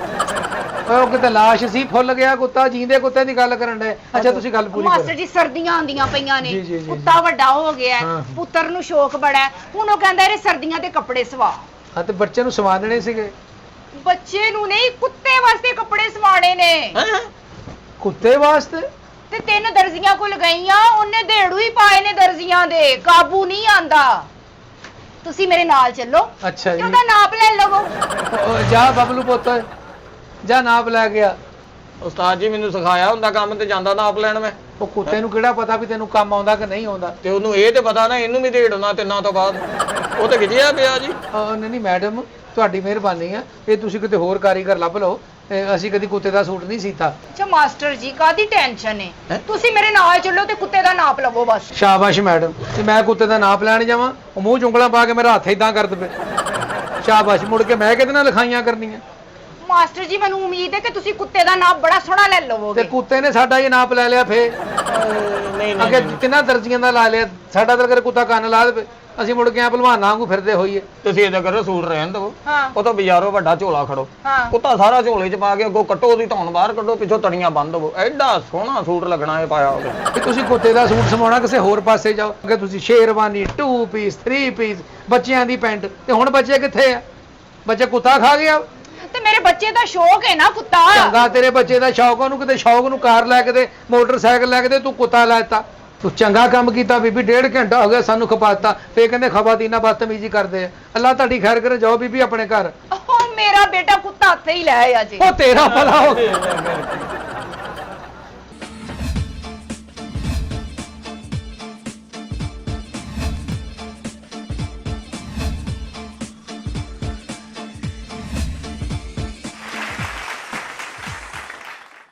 S1: ਓਏ ਉਹ ਕਿਤੇ ਲਾਸ਼ ਸੀ, ਫੁੱਲ ਗਿਆ ਕੁੱਤਾ, ਜੀਂਦੇ ਕੁੱਤੇ ਦੀ ਗੱਲ ਕਰਨ ਦੇ। ਅੱਛਾ ਤੁਸੀਂ ਗੱਲ ਪੂਰੀ
S3: ਮਾਸਟਰ
S1: ਕਰੋ।
S3: ਜੀ ਸਰਦੀਆਂ ਆਉਂਦੀਆਂ ਪਈਆਂ ਨੇ,
S1: ਜੀ, ਜੀ, ਜੀ,
S3: ਕੁੱਤਾ ਵੱਡਾ ਹੋ ਗਿਆ ਹੈ,
S1: ਹਾਂ।
S3: ਪੁੱਤਰ ਨੂੰ ਸ਼ੌਕ ਬੜਾ ਹੈ, ਹੁਣ ਉਹ ਕਹਿੰਦਾ ਇਹਦੇ ਸਰਦੀਆਂ ਦੇ ਕੱਪੜੇ ਸਵਾ।
S1: ਹਾਂ ਤੇ ਬੱਚੇ ਨੂੰ ਸਵਾ ਦੇਣੇ ਸੀਗੇ।
S3: ਬੱਚੇ ਨੂੰ ਨਹੀਂ, ਕੁੱਤੇ ਵਾਸਤੇ ਕੱਪੜੇ ਸਵਾਣੇ ਨੇ।
S2: ਹੈਂ?
S1: ਕੁੱਤੇ ਵਾਸਤੇ?
S3: ਤੇ 3 ਦਰਜ਼ੀਆਂ ਕੋਲ ਗਈਆਂ, ਉਹਨੇ ਦੇੜੂ ਹੀ ਪਾਏ ਨੇ ਦਰਜ਼ੀਆਂ ਦੇ, ਕਾਬੂ ਨਹੀਂ ਆਂਦਾ। ਤੁਸੀਂ ਮੇਰੇ ਨਾਲ ਚੱਲੋ
S1: ਅੱਛਾ
S3: ਤੇ
S1: ਜੀ।
S3: ਉਹਦਾ ਨਾਪ ਲੈ ਲਵੋ।
S1: ਜਾ ਬਬਲੂ ਪੁੱਤ, ਜਾ ਨਾਪ ਲੈ ਗਿਆ।
S2: ਉਸਤਾਦ ਜੀ ਮੈਨੂੰ ਸਿਖਾਇਆ ਹੁੰਦਾ ਕੰਮ, ਤੇ ਜਾਂਦਾ ਨਾਪ ਲੈਣ ਮੈਂ।
S1: ਉਹ ਕੁੱਤੇ ਨੂੰ ਕਿਹੜਾ ਪਤਾ ਵੀ ਤੈਨੂੰ ਕੰਮ ਆਉਂਦਾ ਕਿ ਨਹੀਂ ਆਉਂਦਾ?
S2: ਤੇ ਉਹਨੂੰ ਇਹ ਤੇ ਪਤਾ ਨਾ, ਇਹਨੂੰ ਵੀ ਢੇੜਨਾ 3 ਤੋਂ ਬਾਅਦ। ਉਹ ਤੇ ਗਿਜਿਆ ਪਿਆ ਜੀ।
S1: ਨਹੀਂ ਮੈਡਮ ਤੁਹਾਡੀ ਮਿਹਰਬਾਨੀ ਆ, ਇਹ ਤੁਸੀਂ ਕਿਤੇ ਹੋਰ ਕਾਰੀਗਰ ਲੱਭ ਲਓ। ਅਸੀਂ ਕਦੀ ਕੁੱਤੇ ਦਾ ਸੂਟ ਨਹੀਂ ਸੀਤਾ।
S3: ਅੱਛਾ ਮਾਸਟਰ ਜੀ ਕਾਦੀ ਟੈਨਸ਼ਨ ਹੈ,
S2: ਹੈਂ?
S3: ਤੁਸੀਂ ਮੇਰੇ ਨਾਲ ਚੱਲੋ ਤੇ ਕੁੱਤੇ ਦਾ ਨਾਪ ਲਵੋ ਬਸ।
S1: ਸ਼ਾਬਾਸ਼ ਮੈਡਮ, ਤੇ ਮੈਂ ਕੁੱਤੇ ਦਾ ਨਾਪ ਲੈਣ ਜਾਵਾਂ, ਉਹ ਮੂੰਹ 'ਚ ਉਂਗਲਾਂ ਪਾ ਕੇ ਮੇਰਾ ਹੱਥ ਇਦਾਂ ਕਰ ਦਵੇ। ਸ਼ਾਬਾਸ਼, ਮੁੜ ਕੇ ਮੈਂ ਕਿਹਦੇ ਨਾਲ ਲਿਖਾਈਆਂ ਕਰਨੀਆਂ?
S3: ਮਾਸਟਰ ਜੀ ਮੈਨੂੰ ਉਮੀਦ ਹੈ ਕਿ ਤੁਸੀਂ ਕੁੱਤੇ ਦਾ ਨਾਪ ਬੜਾ ਸੋਹਣਾ ਲੈ
S1: ਤੇ
S3: ਲਵੋਗੇ।
S1: ਕੁੱਤੇ ਨੇ ਸਾਡਾ ਇਹ ਨਾਪ ਲੈ ਲਿਆ, ਫੇਰ
S2: ਨਹੀਂ
S1: ਅੱਗੇ
S2: ਨਹੀਂ,
S1: ਕਿੰਨਾ ਦਰਜੀਆਂ ਦਾ ਲਾ ਲਿਆ, ਸਾਡਾ ਤਾਂ ਅਗਰ ਕੁੱਤਾ ਕੰਨ ਲਾ ਦੇਵੇ, ਅਸੀਂ ਮੁੜ ਕੇ ਆ ਭਲਵਾਨਾਂ ਵਾਂਗੂ ਫਿਰਦੇ ਹੋਈਏ।
S2: ਤੁਸੀਂ ਏਦਾਂ ਕਰੋ, ਸੂਟ ਰਹਿਣ ਦਿਓ।
S3: ਹਾਂ
S2: ਉਹ ਤਾਂ ਬਾਜ਼ਾਰੋਂ ਵੱਡਾ ਝੋਲਾ ਖੜੋ,
S3: ਹਾਂ
S2: ਕੁੱਤਾ ਸਾਰਾ ਝੋਲੇ 'ਚ ਪਾ ਕੇ ਅੱਗੋਂ ਕੱਟੋ, ਉਹਦੀ ਧੌਣ ਬਾਹਰ ਕੱਢੋ, ਪਿੱਛੋਂ ਤਣੀਆਂ ਬੰਨ ਦਵੋ। ਐਡਾ ਸੋਹਣਾ ਸੂਟ ਲੱਗਣਾ ਇਹ ਪਾਇਆ ਉਹਦੇ।
S1: ਕਿ ਤੁਸੀਂ ਕੁੱਤੇ ਦਾ ਸੂਟ ਸਮਾਉਣਾ ਕਿਸੇ ਹੋਰ ਪਾਸੇ ਜਾਓ, ਕਿ ਤੁਸੀਂ ਸ਼ੇਰਵਾਨੀ 2 ਪੀਸ 3 ਪੀਸ ਬੱਚਿਆਂ ਦੀ ਪੈਂਟ, ਤੇ ਹੁਣ ਬੱਚੇ ਕਿੱਥੇ ਆ? ਬੱਚੇ ਕੁੱਤਾ ਖਾ ਗਿਆ।
S3: ਤੇ ਮੇਰੇ ਬੱਚੇ ਦਾ ਸ਼ੌਕ ਹੈ ਨਾ ਕੁੱਤਾ।
S1: ਚੰਗਾ ਤੇਰੇ ਬੱਚੇ ਦਾ ਸ਼ੌਕ, ਉਹਨੂੰ ਕਿਤੇ ਸ਼ੌਕ ਨੂੰ ਕਾਰ ਲੈ ਕੇ ਦੇ, ਮੋਟਰਸਾਈਕਲ ਲੈ ਕੇ ਦੇ, ਤੂੰ ਕੁੱਤਾ ਲੈਤਾ। ਤੂੰ ਚੰਗਾ ਕੰਮ ਕੀਤਾ ਬੀਬੀ, 1.5 ਘੰਟਾ ਹੋ ਗਿਆ ਸਾਨੂੰ ਖਪਾਤਾ, ਫੇਰ ਕਹਿੰਦੇ ਖਵਾਤੀਨਾ ਬਦਤਮੀਜ਼ੀ ਕਰਦੇ ਆ। ਅੱਲਾ ਤੁਹਾਡੀ ਖੈਰ ਕਰੇ, ਜਾਓ ਬੀਬੀ ਆਪਣੇ ਘਰ।
S3: ਉਹ ਮੇਰਾ ਬੇਟਾ ਕੁੱਤਾ ਹੱਥੇ ਹੀ ਲੈ ਆ ਜੀ।
S1: ਉਹ ਤੇਰਾ ਭਲਾ ਹੋ ਗਿਆ।